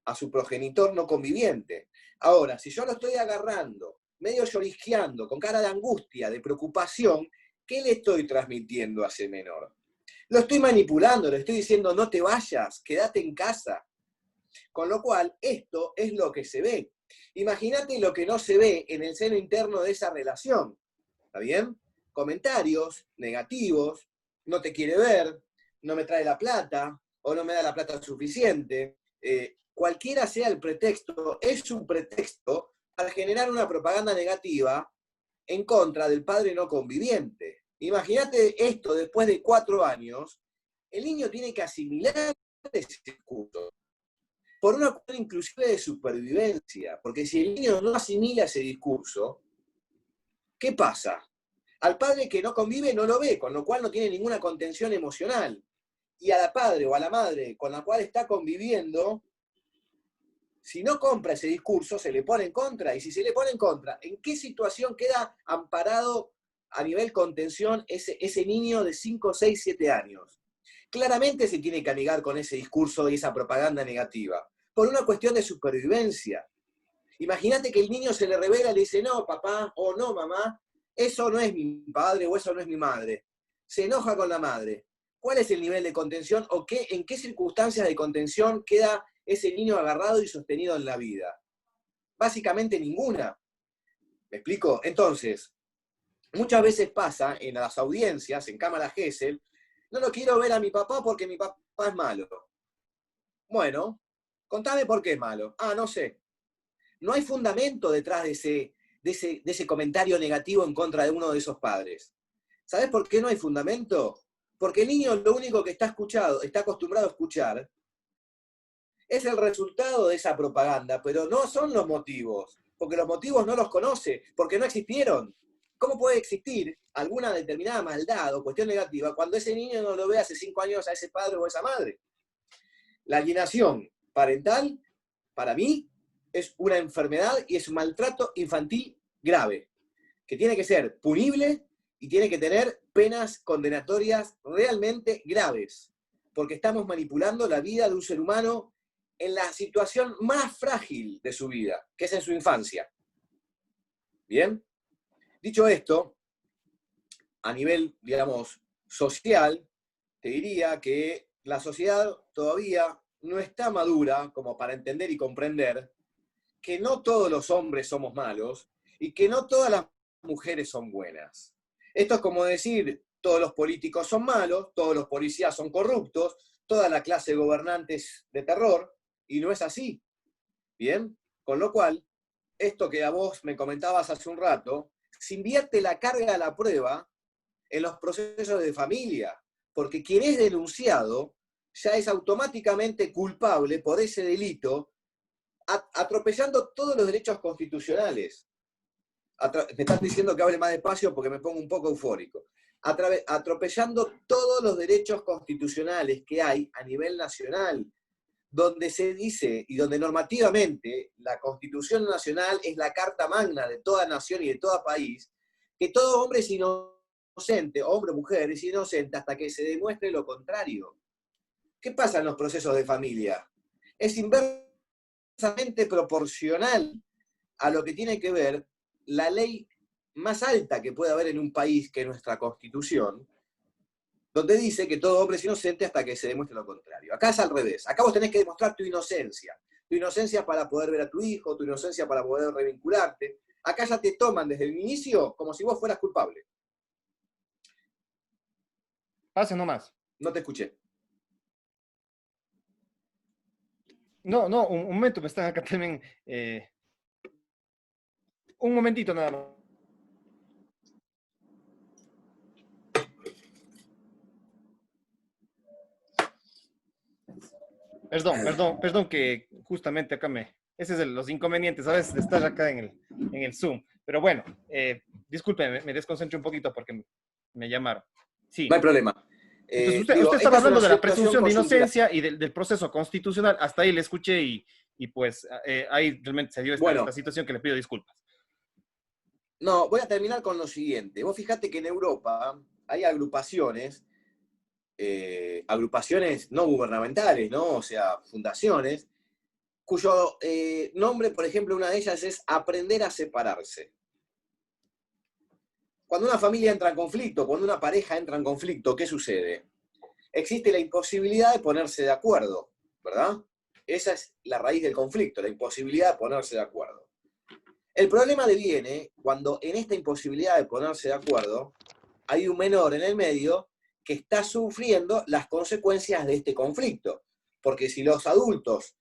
a su progenitor no conviviente. Ahora, si yo lo estoy agarrando, medio llorisqueando, con cara de angustia, de preocupación, ¿qué le estoy transmitiendo a ese menor? Lo estoy manipulando, le estoy diciendo no te vayas, quédate en casa. Con lo cual, esto es lo que se ve. Imagínate lo que no se ve en el seno interno de esa relación. ¿Está bien? Comentarios negativos, no te quiere ver, no me trae la plata, o no me da la plata suficiente. Cualquiera sea el pretexto, es un pretexto para generar una propaganda negativa en contra del padre no conviviente. Imagínate esto después de 4 años, el niño tiene que asimilar ese discurso por una cuestión inclusive de supervivencia, porque si el niño no asimila ese discurso, ¿qué pasa? Al padre que no convive no lo ve, con lo cual no tiene ninguna contención emocional. Y a la padre o a la madre con la cual está conviviendo, si no compra ese discurso, se le pone en contra. Y si se le pone en contra, ¿en qué situación queda amparado a nivel contención ese niño de 5, 6, 7 años? Claramente se tiene que amigar con ese discurso y esa propaganda negativa, por una cuestión de supervivencia. Imagínate que el niño se le revela y le dice, no, papá, o no, mamá, eso no es mi padre o eso no es mi madre. Se enoja con la madre. ¿Cuál es el nivel de contención o en qué circunstancias de contención queda ese niño agarrado y sostenido en la vida? Básicamente ninguna. ¿Me explico? Entonces, muchas veces pasa en las audiencias, en Cámara Gesell, no lo quiero ver a mi papá porque mi papá es malo. Bueno, contame por qué es malo. Ah, no sé. No hay fundamento detrás de ese comentario negativo en contra de uno de esos padres. ¿Sabés por qué no hay fundamento? Porque el niño lo único que está acostumbrado a escuchar, es el resultado de esa propaganda, pero no son los motivos, porque los motivos no los conoce, porque no existieron. ¿Cómo puede existir alguna determinada maldad o cuestión negativa cuando ese niño no lo ve hace 5 años a ese padre o a esa madre? La alienación parental, para mí, es una enfermedad y es un maltrato infantil grave, que tiene que ser punible y tiene que tener penas condenatorias realmente graves, porque estamos manipulando la vida de un ser humano en la situación más frágil de su vida, que es en su infancia. ¿Bien? Dicho esto, a nivel, digamos, social, te diría que la sociedad todavía no está madura como para entender y comprender que no todos los hombres somos malos y que no todas las mujeres son buenas. Esto es como decir, todos los políticos son malos, todos los policías son corruptos, toda la clase de gobernantes de terror, y no es así. ¿Bien? Con lo cual, esto que a vos me comentabas hace un rato, se invierte la carga a la prueba en los procesos de familia, porque quien es denunciado ya es automáticamente culpable por ese delito, atropellando todos los derechos constitucionales. Me están diciendo que hable más despacio porque me pongo un poco eufórico. Atropellando todos los derechos constitucionales que hay a nivel nacional. donde se dice y donde normativamente la Constitución Nacional es la carta magna de toda nación y de todo país, que todo hombre es inocente, hombre o mujer es inocente hasta que se demuestre lo contrario. ¿Qué pasa en los procesos de familia? Es inversamente proporcional a lo que tiene que ver la ley más alta que puede haber en un país, que es nuestra Constitución, donde dice que todo hombre es inocente hasta que se demuestre lo contrario. Acá es al revés. Acá vos tenés que demostrar tu inocencia. Tu inocencia para poder ver a tu hijo, tu inocencia para poder revincularte. Acá ya te toman desde el inicio como si vos fueras culpable.
Pase nomás.
No te escuché.
No, no, un momento, me están acá también. Un momentito nada más. Perdón, que justamente acá ese es los inconvenientes, ¿sabes? De estar acá en el Zoom. Pero bueno, disculpe, me desconcentré un poquito porque me llamaron. Sí.
No hay problema.
Entonces, usted estaba hablando de la presunción de inocencia y del proceso constitucional. Hasta ahí le escuché y pues ahí realmente se dio esta situación que le pido disculpas.
No, voy a terminar con lo siguiente. Vos fijate que en Europa hay agrupaciones no gubernamentales, ¿no? O sea, fundaciones, cuyo nombre, por ejemplo, una de ellas es Aprender a Separarse. Cuando una familia entra en conflicto, cuando una pareja entra en conflicto, ¿qué sucede? Existe la imposibilidad de ponerse de acuerdo, ¿verdad? Esa es la raíz del conflicto, la imposibilidad de ponerse de acuerdo. El problema deviene cuando en esta imposibilidad de ponerse de acuerdo hay un menor en el medio que está sufriendo las consecuencias de este conflicto. Porque si los adultos,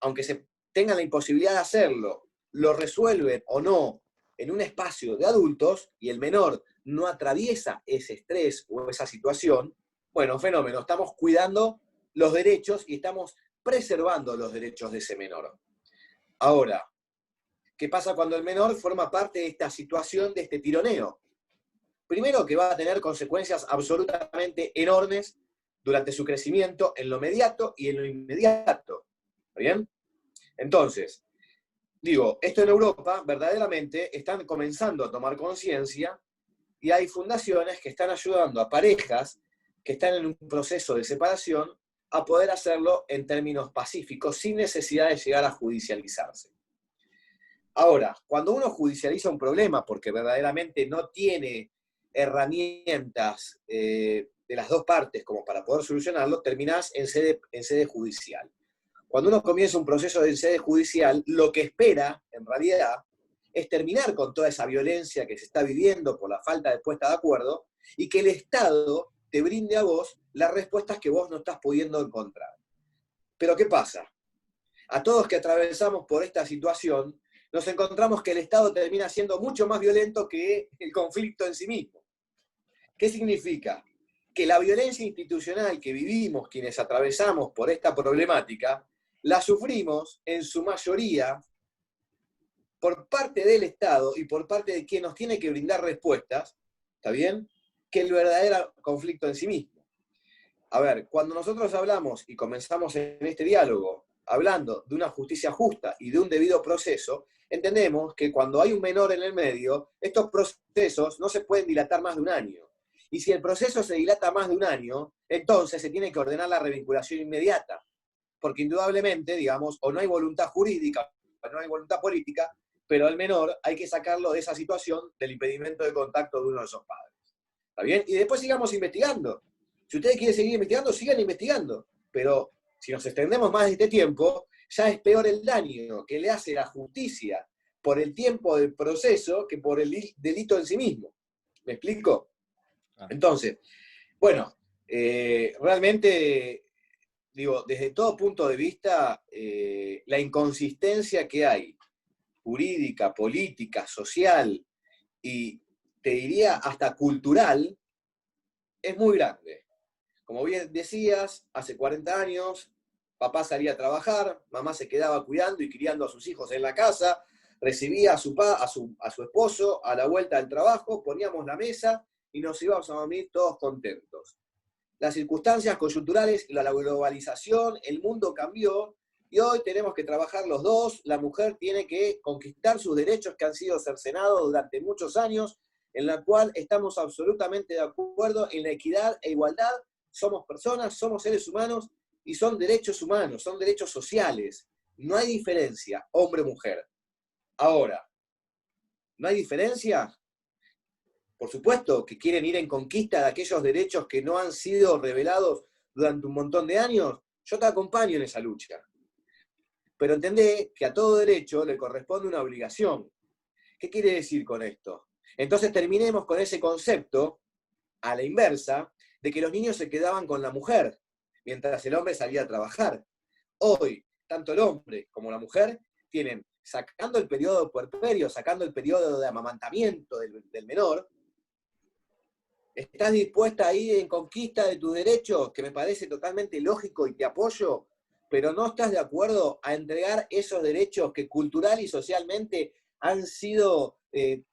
aunque se tengan la imposibilidad de hacerlo, lo resuelven o no en un espacio de adultos y el menor no atraviesa ese estrés o esa situación, bueno, fenómeno, estamos cuidando los derechos y estamos preservando los derechos de ese menor. Ahora, ¿qué pasa cuando el menor forma parte de esta situación, de este tironeo? Primero, que va a tener consecuencias absolutamente enormes durante su crecimiento en lo mediato y en lo inmediato. ¿Está bien? Entonces, digo, esto en Europa verdaderamente están comenzando a tomar conciencia y hay fundaciones que están ayudando a parejas que están en un proceso de separación a poder hacerlo en términos pacíficos sin necesidad de llegar a judicializarse. Ahora, cuando uno judicializa un problema porque verdaderamente no tiene herramientas de las dos partes como para poder solucionarlo, terminás en sede judicial. Cuando uno comienza un proceso en sede judicial, lo que espera, en realidad, es terminar con toda esa violencia que se está viviendo por la falta de puesta de acuerdo y que el Estado te brinde a vos las respuestas que vos no estás pudiendo encontrar. Pero ¿qué pasa? A todos que atravesamos por esta situación, nos encontramos que el Estado termina siendo mucho más violento que el conflicto en sí mismo. ¿Qué significa? Que la violencia institucional que vivimos quienes atravesamos por esta problemática, la sufrimos en su mayoría por parte del Estado y por parte de quien nos tiene que brindar respuestas, ¿está bien?, que el verdadero conflicto en sí mismo. A ver, cuando nosotros hablamos y comenzamos en este diálogo hablando de una justicia justa y de un debido proceso, entendemos que cuando hay un menor en el medio, estos procesos no se pueden dilatar más de un año. Y si el proceso se dilata más de un año, entonces se tiene que ordenar la revinculación inmediata. Porque indudablemente, digamos, o no hay voluntad jurídica, o no hay voluntad política, pero al menor hay que sacarlo de esa situación del impedimento de contacto de uno de esos padres. ¿Está bien? Y después sigamos investigando. Si ustedes quieren seguir investigando, sigan investigando. Pero si nos extendemos más de este tiempo, ya es peor el daño que le hace la justicia por el tiempo del proceso que por el delito en sí mismo. ¿Me explico? Entonces, bueno, realmente, digo, desde todo punto de vista, la inconsistencia que hay, jurídica, política, social y te diría hasta cultural, es muy grande. Como bien decías, hace 40 años, papá salía a trabajar, mamá se quedaba cuidando y criando a sus hijos en la casa, recibía a su esposo a la vuelta del trabajo, poníamos la mesa y nos íbamos a dormir todos contentos. las circunstancias coyunturales, la globalización, el mundo cambió, y hoy tenemos que trabajar los dos. La mujer tiene que conquistar sus derechos que han sido cercenados durante muchos años, en la cual estamos absolutamente de acuerdo en la equidad e igualdad. Somos personas, somos seres humanos, y son derechos humanos, son derechos sociales. No hay diferencia, hombre-mujer. Ahora, ¿no hay diferencia? Por supuesto que quieren ir en conquista de aquellos derechos que no han sido revelados durante un montón de años. Yo te acompaño en esa lucha. Pero entendé que a todo derecho le corresponde una obligación. ¿Qué quiere decir con esto? Entonces terminemos con ese concepto, a la inversa, de que los niños se quedaban con la mujer, mientras el hombre salía a trabajar. Hoy, tanto el hombre como la mujer tienen, sacando el periodo puerperio, sacando el periodo de amamantamiento del menor, ¿estás dispuesta a ir en conquista de tus derechos? Que me parece totalmente lógico y te apoyo, pero no estás de acuerdo a entregar esos derechos que cultural y socialmente han sido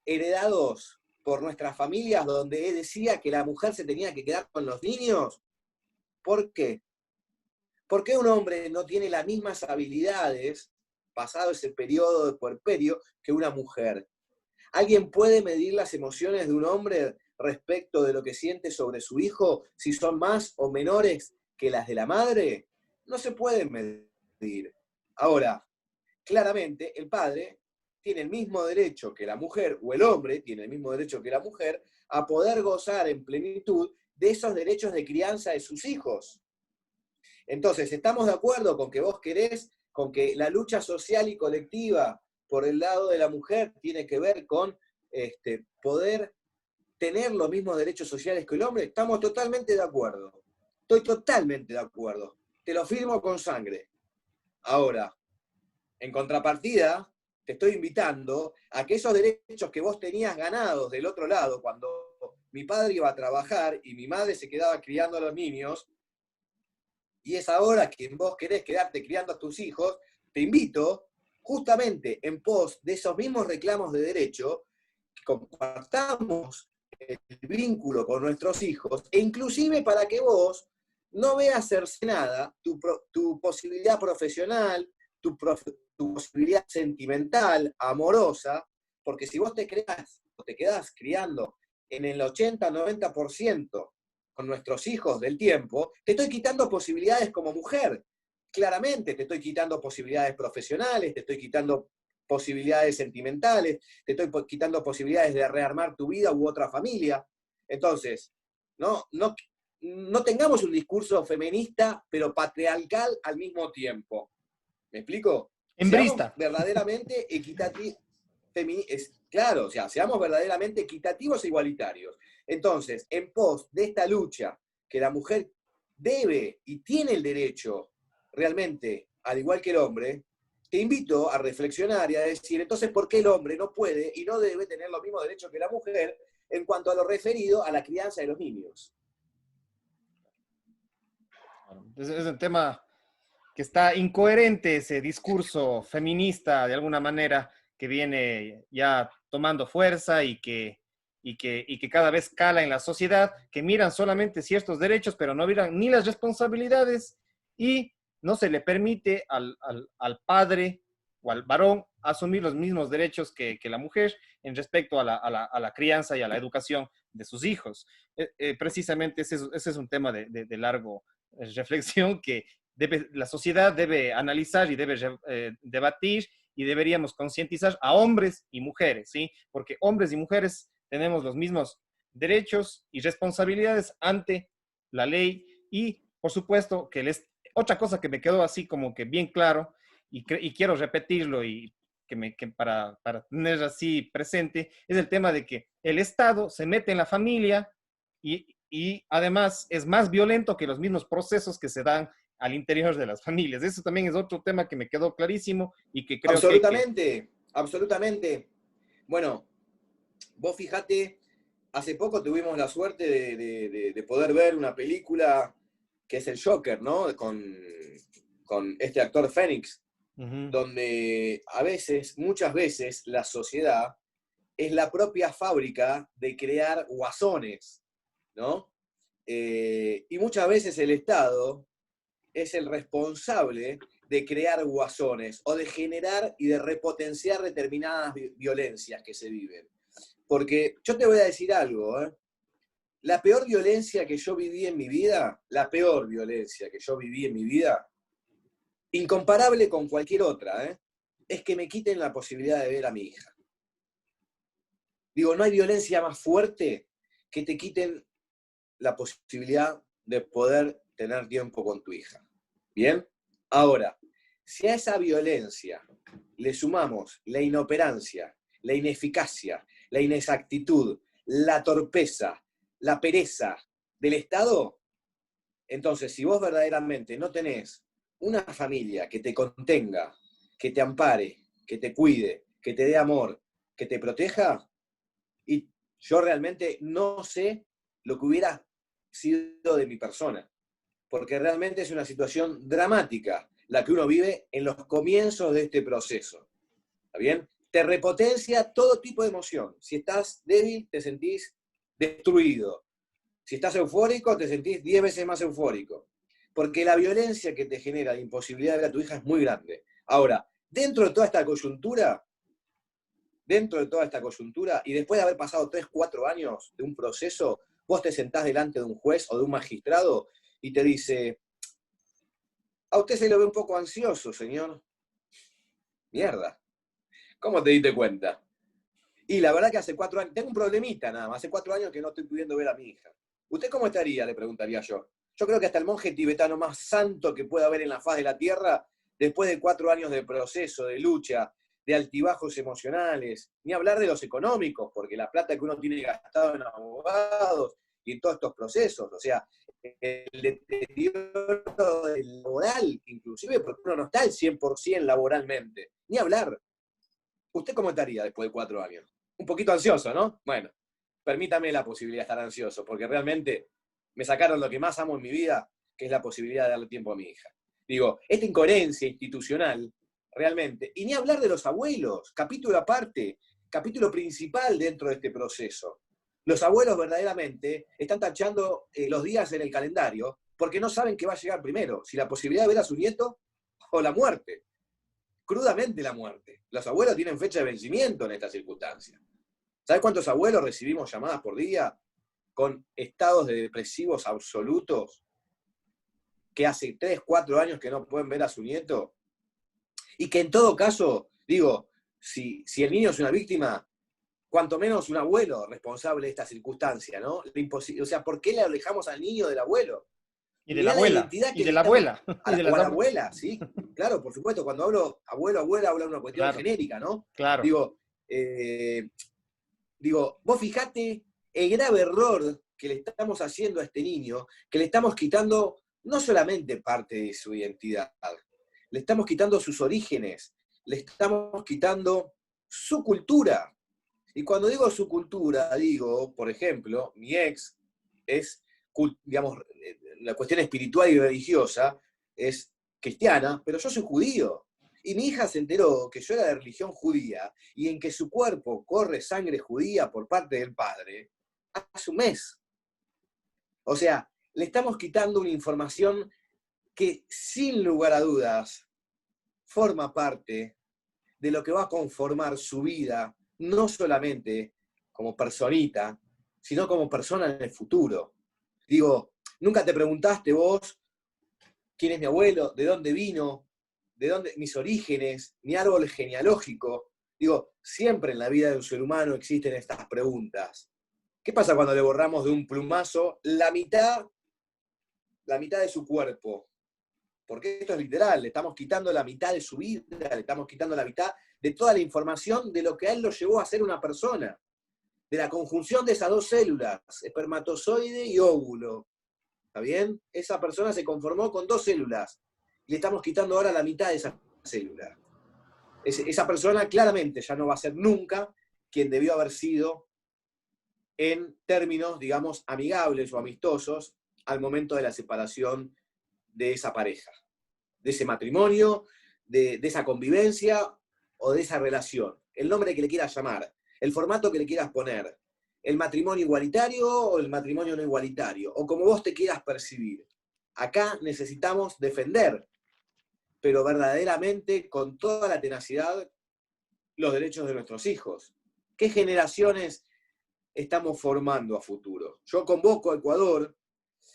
heredados por nuestras familias, donde decía que la mujer se tenía que quedar con los niños. ¿Por qué? ¿Por qué un hombre no tiene las mismas habilidades, pasado ese periodo de puerperio, que una mujer? ¿Alguien puede medir las emociones de un hombre respecto de lo que siente sobre su hijo, si son más o menores que las de la madre? No se pueden medir. Ahora, claramente, el padre tiene el mismo derecho que la mujer, o el hombre tiene el mismo derecho que la mujer, a poder gozar en plenitud de esos derechos de crianza de sus hijos. Entonces, ¿estamos de acuerdo con que vos querés, con que la lucha social y colectiva por el lado de la mujer tiene que ver con poder tener los mismos derechos sociales que el hombre? Estamos totalmente de acuerdo. Estoy totalmente de acuerdo. Te lo firmo con sangre. Ahora, en contrapartida, te estoy invitando a que esos derechos que vos tenías ganados del otro lado, cuando mi padre iba a trabajar y mi madre se quedaba criando a los niños, y es ahora que vos querés quedarte criando a tus hijos, te invito, justamente en pos de esos mismos reclamos de derecho, que compartamos el vínculo con nuestros hijos, e inclusive para que vos no veas cercenada tu posibilidad profesional, tu posibilidad sentimental, amorosa, porque si vos te quedás criando en el 80-90% con nuestros hijos del tiempo, te estoy quitando posibilidades como mujer. Claramente te estoy quitando posibilidades profesionales, te estoy quitando posibilidades sentimentales, te estoy quitando posibilidades de rearmar tu vida u otra familia. Entonces, no tengamos un discurso feminista, pero patriarcal al mismo tiempo. ¿Me explico? Seamos
Hembrista.
verdaderamente equitativos. Claro, o sea, seamos verdaderamente equitativos e igualitarios. Entonces, en pos de esta lucha que la mujer debe y tiene el derecho realmente, al igual que el hombre, te invito a reflexionar y a decir, entonces, ¿por qué el hombre no puede y no debe tener los mismos derechos que la mujer en cuanto a lo referido a la crianza de los niños?
Es un tema que está incoherente, ese discurso feminista de alguna manera que viene ya tomando fuerza y que cada vez cala en la sociedad, que miran solamente ciertos derechos, pero no miran ni las responsabilidades, y no se le permite al padre o al varón asumir los mismos derechos que la mujer en respecto a la crianza y a la educación de sus hijos. Precisamente ese es un tema de largo reflexión que la sociedad debe analizar y debe debatir, y deberíamos concientizar a hombres y mujeres, ¿sí? Porque hombres y mujeres tenemos los mismos derechos y responsabilidades ante la ley, y por supuesto que otra cosa que me quedó así como que bien claro, y quiero repetirlo y para tener así presente, es el tema de que el Estado se mete en la familia, y además es más violento que los mismos procesos que se dan al interior de las familias. Eso también es otro tema que me quedó clarísimo y que creo que hay que...
Absolutamente, absolutamente. Bueno, vos fijate, hace poco tuvimos la suerte de poder ver una película que es el Joker, ¿no? Con este actor Fénix, donde a veces, muchas veces, la sociedad es la propia fábrica de crear guasones, ¿no? Y muchas veces el Estado es el responsable de crear guasones o de generar y de repotenciar determinadas violencias que se viven. Porque yo te voy a decir algo, ¿eh? La peor violencia que yo viví en mi vida, incomparable con cualquier otra, ¿eh? Es que me quiten la posibilidad de ver a mi hija. Digo, no hay violencia más fuerte que te quiten la posibilidad de poder tener tiempo con tu hija. ¿Bien? Ahora, si a esa violencia le sumamos la inoperancia, la ineficacia, la inexactitud, la torpeza, la pereza del Estado, entonces si vos verdaderamente no tenés una familia que te contenga, que te ampare, que te cuide, que te dé amor, que te proteja, y yo realmente no sé lo que hubiera sido de mi persona, porque realmente es una situación dramática la que uno vive en los comienzos de este proceso. ¿Está bien? Te repotencia todo tipo de emoción. Si estás débil, te sentís destruido. Si estás eufórico, te sentís 10 veces más eufórico. Porque la violencia que te genera la imposibilidad de ver a tu hija es muy grande. Ahora, dentro de toda esta coyuntura, y después de haber pasado 3, 4 años de un proceso, vos te sentás delante de un juez o de un magistrado y te dice, a usted se lo ve un poco ansioso, señor. Mierda. ¿Cómo te diste cuenta? Y la verdad que hace 4 años, tengo un problemita nada más, hace 4 años que no estoy pudiendo ver a mi hija. ¿Usted cómo estaría? Le preguntaría yo. Yo creo que hasta el monje tibetano más santo que pueda haber en la faz de la tierra, después de 4 años de proceso, de lucha, de altibajos emocionales, ni hablar de los económicos, porque la plata que uno tiene gastado en abogados y en todos estos procesos, o sea, el deterioro laboral, inclusive, porque uno no está al 100% laboralmente, ni hablar. ¿Usted cómo estaría después de 4 años? Un poquito ansioso, ¿no? Bueno, permítame la posibilidad de estar ansioso, porque realmente me sacaron lo que más amo en mi vida, que es la posibilidad de darle tiempo a mi hija. Digo, esta incoherencia institucional, realmente, y ni hablar de los abuelos, capítulo aparte, capítulo principal dentro de este proceso. Los abuelos verdaderamente están tachando los días en el calendario porque no saben qué va a llegar primero, si la posibilidad de ver a su nieto o la muerte. Crudamente la muerte. Los abuelos tienen fecha de vencimiento en estas circunstancias. ¿Sabes cuántos abuelos recibimos llamadas por día con estados de depresivos absolutos que hace 3, 4 años que no pueden ver a su nieto? Y que en todo caso, digo, si el niño es una víctima, cuanto menos un abuelo responsable de esta circunstancia, ¿no? O sea, ¿por qué le alejamos al niño del abuelo?
Y de la abuela. Y de la abuela.
O a la abuela, sí. Claro, por supuesto, cuando hablo abuelo, abuela, hablo de una cuestión
Claro.
genérica, ¿no?
Claro.
Digo, vos fijate el grave error que le estamos haciendo a este niño, que le estamos quitando no solamente parte de su identidad, le estamos quitando sus orígenes, le estamos quitando su cultura. Y cuando digo su cultura, digo, por ejemplo, mi ex es, digamos, la cuestión espiritual y religiosa es cristiana, pero yo soy judío. Y mi hija se enteró que yo era de religión judía y en que su cuerpo corre sangre judía por parte del padre hace un mes. O sea, le estamos quitando una información que sin lugar a dudas forma parte de lo que va a conformar su vida, no solamente como personita, sino como persona en el futuro. Digo, nunca te preguntaste vos quién es mi abuelo, de dónde vino, de dónde mis orígenes, mi árbol genealógico. Digo, siempre en la vida de un ser humano existen estas preguntas. ¿Qué pasa cuando le borramos de un plumazo la mitad de su cuerpo? Porque esto es literal, le estamos quitando la mitad de su vida, le estamos quitando la mitad de toda la información de lo que a él lo llevó a ser una persona, de la conjunción de esas 2 células, espermatozoide y óvulo. ¿Está bien? Esa persona se conformó con 2 células, y le estamos quitando ahora la mitad de esa célula. Esa persona claramente ya no va a ser nunca quien debió haber sido en términos, digamos, amigables o amistosos al momento de la separación de esa pareja, de ese matrimonio, de esa convivencia o de esa relación. El nombre que le quieras llamar, el formato que le quieras poner. el matrimonio igualitario o el matrimonio no igualitario, o como vos te quieras percibir. Acá necesitamos defender, pero verdaderamente con toda la tenacidad, los derechos de nuestros hijos. ¿Qué generaciones estamos formando a futuro? Yo convoco a Ecuador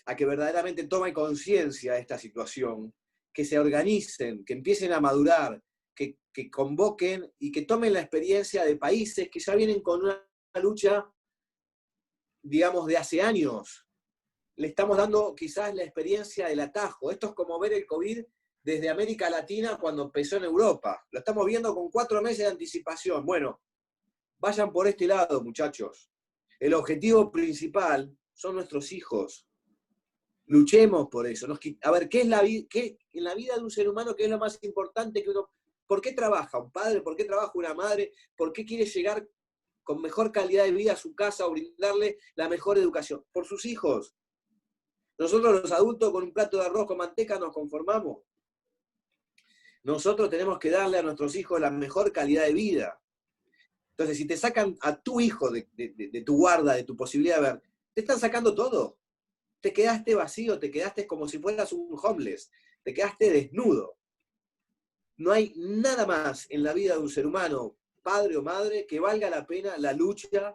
a que verdaderamente tomen conciencia de esta situación, que se organicen, que empiecen a madurar, que convoquen y que tomen la experiencia de países que ya vienen con una lucha, digamos, de hace años. Le estamos dando quizás la experiencia del atajo. Esto es como ver el COVID desde América Latina cuando empezó en Europa. Lo estamos viendo con 4 meses de anticipación. Bueno, vayan por este lado, muchachos. El objetivo principal son nuestros hijos. Luchemos por eso. A ver, ¿qué es en la vida de un ser humano, qué es lo más importante que uno... ¿Por qué trabaja un padre? ¿Por qué trabaja una madre? ¿Por qué quiere llegar con mejor calidad de vida a su casa o brindarle la mejor educación? Por sus hijos. Nosotros los adultos con un plato de arroz con manteca nos conformamos. Nosotros tenemos que darle a nuestros hijos la mejor calidad de vida. Entonces, si te sacan a tu hijo de tu guarda, de tu posibilidad de ver, te están sacando todo. Te quedaste vacío, te quedaste como si fueras un homeless, te quedaste desnudo. No hay nada más en la vida de un ser humano, padre o madre, que valga la pena la lucha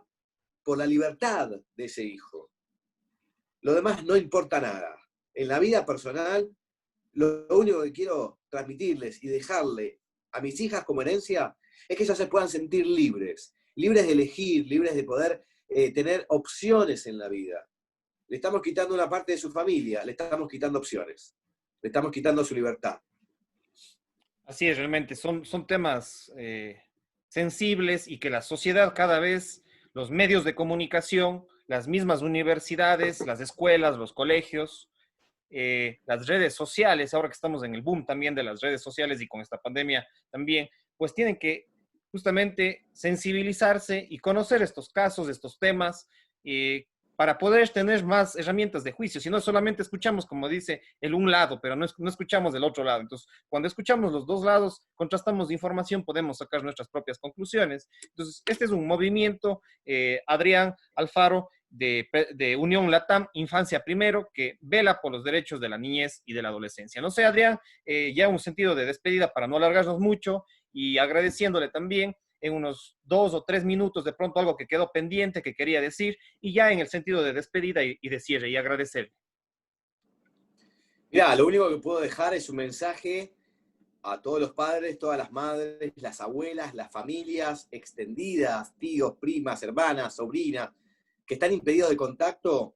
por la libertad de ese hijo. Lo demás no importa nada. En la vida personal, lo único que quiero transmitirles y dejarle a mis hijas como herencia es que ellas se puedan sentir libres, libres de elegir, libres de poder tener opciones en la vida. Le estamos quitando una parte de su familia, le estamos quitando opciones, le estamos quitando su libertad.
Así es, realmente son temas sensibles y que la sociedad cada vez, los medios de comunicación, las mismas universidades, las escuelas, los colegios, las redes sociales, ahora que estamos en el boom también de las redes sociales y con esta pandemia también, pues tienen que justamente sensibilizarse y conocer estos casos, estos temas, para poder tener más herramientas de juicio. Si no solamente escuchamos, como dice, el un lado, pero no escuchamos del otro lado. Entonces, cuando escuchamos los dos lados, contrastamos información, podemos sacar nuestras propias conclusiones. Entonces, este es un movimiento, Adrián Alfaro, de Unión Latam, Infancia Primero, que vela por los derechos de la niñez y de la adolescencia. No sé, Adrián, ya un sentido de despedida para no alargarnos mucho y agradeciéndole también en unos 2 o 3 minutos de pronto algo que quedó pendiente, que quería decir, y ya en el sentido de despedida y de cierre, y agradecerle.
Mirá, lo único que puedo dejar es un mensaje a todos los padres, todas las madres, las abuelas, las familias extendidas, tíos, primas, hermanas, sobrinas, que están impedidos de contacto.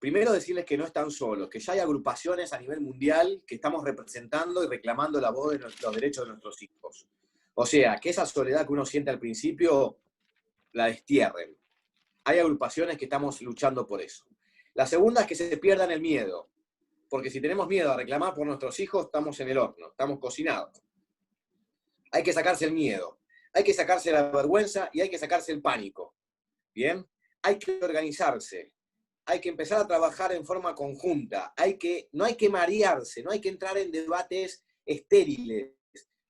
Primero decirles que no están solos, que ya hay agrupaciones a nivel mundial que estamos representando y reclamando la voz de los derechos de nuestros hijos. O sea, que esa soledad que uno siente al principio, la destierren. Hay agrupaciones que estamos luchando por eso. La segunda es que se pierdan el miedo, porque si tenemos miedo a reclamar por nuestros hijos, estamos en el horno, estamos cocinados. Hay que sacarse el miedo, hay que sacarse la vergüenza y hay que sacarse el pánico. ¿Bien? Hay que organizarse, hay que empezar a trabajar en forma conjunta, no hay que marearse, no hay que entrar en debates estériles,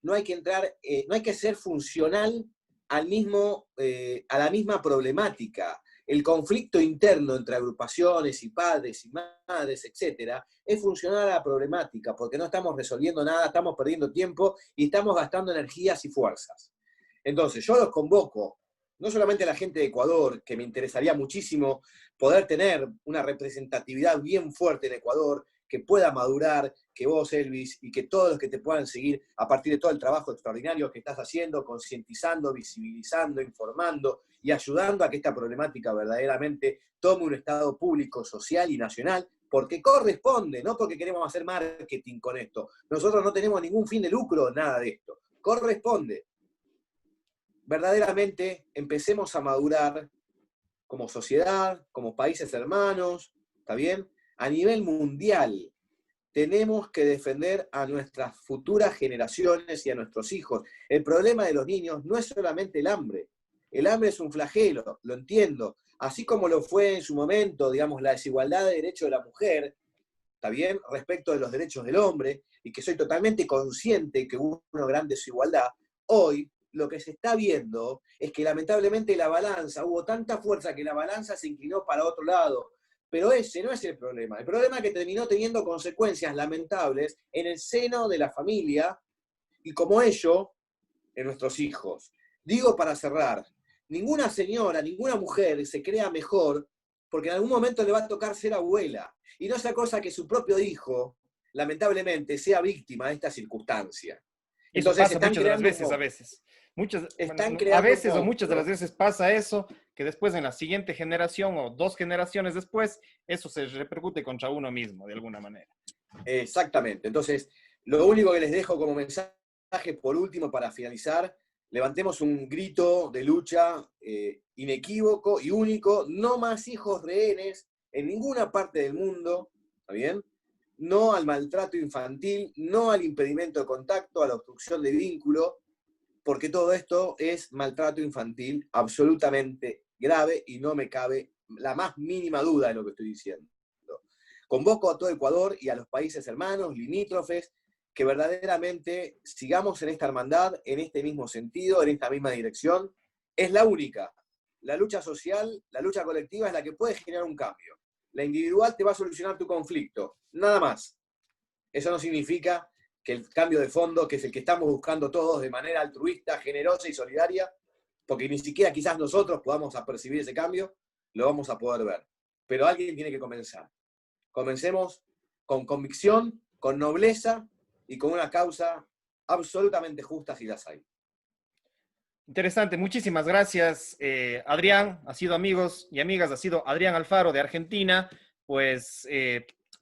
no hay que ser funcional a la misma problemática. El conflicto interno entre agrupaciones y padres y madres, etcétera, es funcional a la problemática, porque no estamos resolviendo nada, estamos perdiendo tiempo y estamos gastando energías y fuerzas. Entonces, yo los convoco, no solamente a la gente de Ecuador, que me interesaría muchísimo poder tener una representatividad bien fuerte en Ecuador, que pueda madurar, que vos, Elvis, y que todos los que te puedan seguir a partir de todo el trabajo extraordinario que estás haciendo, concientizando, visibilizando, informando y ayudando a que esta problemática verdaderamente tome un estado público, social y nacional, porque corresponde, no porque queremos hacer marketing con esto. Nosotros no tenemos ningún fin de lucro, nada de esto. Corresponde. Verdaderamente empecemos a madurar como sociedad, como países hermanos, ¿está bien? A nivel mundial, tenemos que defender a nuestras futuras generaciones y a nuestros hijos. El problema de los niños no es solamente el hambre. El hambre es un flagelo, lo entiendo. Así como lo fue en su momento, digamos, la desigualdad de derechos de la mujer, ¿está bien? Respecto de los derechos del hombre, y que soy totalmente consciente que hubo una gran desigualdad. Hoy, lo que se está viendo es que lamentablemente la balanza, hubo tanta fuerza que la balanza se inclinó para otro lado. Pero ese no es el problema. El problema es que terminó teniendo consecuencias lamentables en el seno de la familia y como ello, en nuestros hijos. Digo para cerrar, ninguna señora, ninguna mujer se crea mejor porque en algún momento le va a tocar ser abuela. Y no sea cosa que su propio hijo, lamentablemente, sea víctima de esta circunstancia.
Y eso
Entonces
pasa
están
muchas de las
creando un
veces, a
monstruo.
veces. Muchas, bueno,
Están
a
creando un
veces o muchas de las
monstruo.
veces pasa eso, que después en la siguiente generación o 2 generaciones después, eso se repercute contra uno mismo, de alguna manera.
Exactamente. Entonces, lo único que les dejo como mensaje, por último, para finalizar, levantemos un grito de lucha inequívoco y único, no más hijos rehenes en ninguna parte del mundo, ¿está bien? No al maltrato infantil, no al impedimento de contacto, a la obstrucción de vínculo, porque todo esto es maltrato infantil absolutamente grave y no me cabe la más mínima duda de lo que estoy diciendo. Convoco a todo Ecuador y a los países hermanos, limítrofes, que verdaderamente sigamos en esta hermandad, en este mismo sentido, en esta misma dirección. Es la única. La lucha social, la lucha colectiva es la que puede generar un cambio. La individual te va a solucionar tu conflicto, nada más. Eso no significa que el cambio de fondo, que es el que estamos buscando todos de manera altruista, generosa y solidaria, porque ni siquiera quizás nosotros podamos apercibir ese cambio, lo vamos a poder ver. Pero alguien tiene que comenzar. Comencemos con convicción, con nobleza y con una causa absolutamente justa si las hay.
Interesante, muchísimas gracias, Adrián. Ha sido amigos y amigas, ha sido Adrián Alfaro de Argentina, pues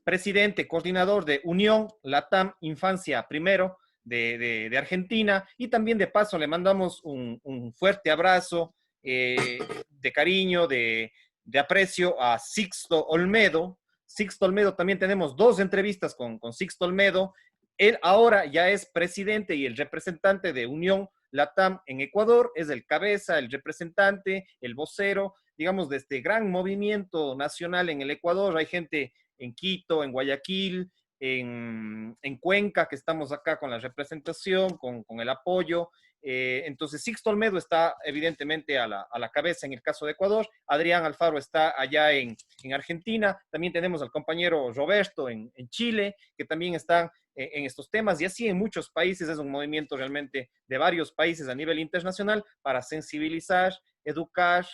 presidente, coordinador de Unión Latam Infancia Primero de Argentina. Y también de paso le mandamos un fuerte abrazo de cariño, de aprecio a Sixto Olmedo. Sixto Olmedo, también tenemos 2 entrevistas con Sixto Olmedo. Él ahora ya es presidente y el representante de Unión Latam en Ecuador, es el cabeza, el representante, el vocero, digamos, de este gran movimiento nacional en el Ecuador. Hay gente en Quito, en Guayaquil, en Cuenca, que estamos acá con la representación, con el apoyo. Entonces, Sixto Olmedo está evidentemente a la cabeza en el caso de Ecuador. Adrián Alfaro está allá en Argentina. También tenemos al compañero Roberto en Chile, que también están en estos temas. Y así en muchos países es un movimiento realmente de varios países a nivel internacional para sensibilizar, educar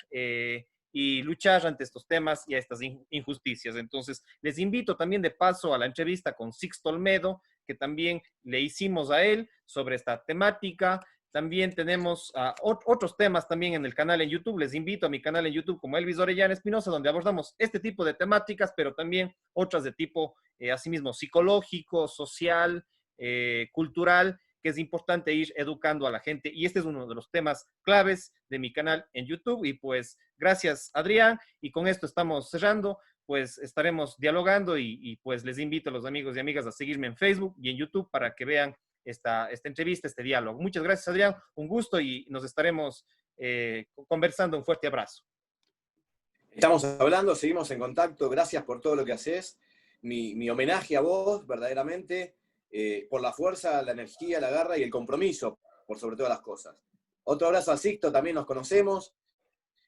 y luchar ante estos temas y a estas injusticias. Entonces, les invito también de paso a la entrevista con Sixto Olmedo, que también le hicimos a él sobre esta temática. También tenemos otros temas también en el canal en YouTube. Les invito a mi canal en YouTube como Elvis Orellana Espinosa, donde abordamos este tipo de temáticas, pero también otras de tipo, asimismo, psicológico, social, cultural, que es importante ir educando a la gente. Y este es uno de los temas claves de mi canal en YouTube. Y pues, gracias, Adrián. Y con esto estamos cerrando. Pues estaremos dialogando y pues les invito a los amigos y amigas a seguirme en Facebook y en YouTube para que vean esta entrevista, este diálogo. Muchas gracias, Adrián. Un gusto y nos estaremos conversando. Un fuerte abrazo.
Estamos hablando, seguimos en contacto. Gracias por todo lo que haces. Mi homenaje a vos, verdaderamente, por la fuerza, la energía, la garra y el compromiso, por sobre todas las cosas. Otro abrazo a Sixto, también nos conocemos.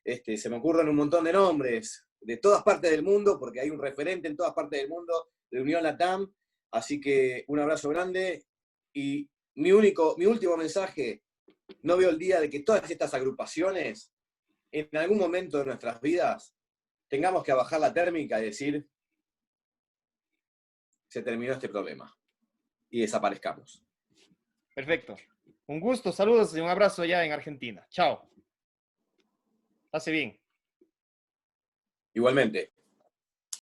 Se me ocurren un montón de nombres de todas partes del mundo, porque hay un referente en todas partes del mundo de Unión Latam. Así que un abrazo grande. Y mi último mensaje, no veo el día de que todas estas agrupaciones, en algún momento de nuestras vidas, tengamos que bajar la térmica y decir, se terminó este problema, y desaparezcamos.
Perfecto. Un gusto, saludos y un abrazo allá en Argentina. Chao. Pase bien.
Igualmente.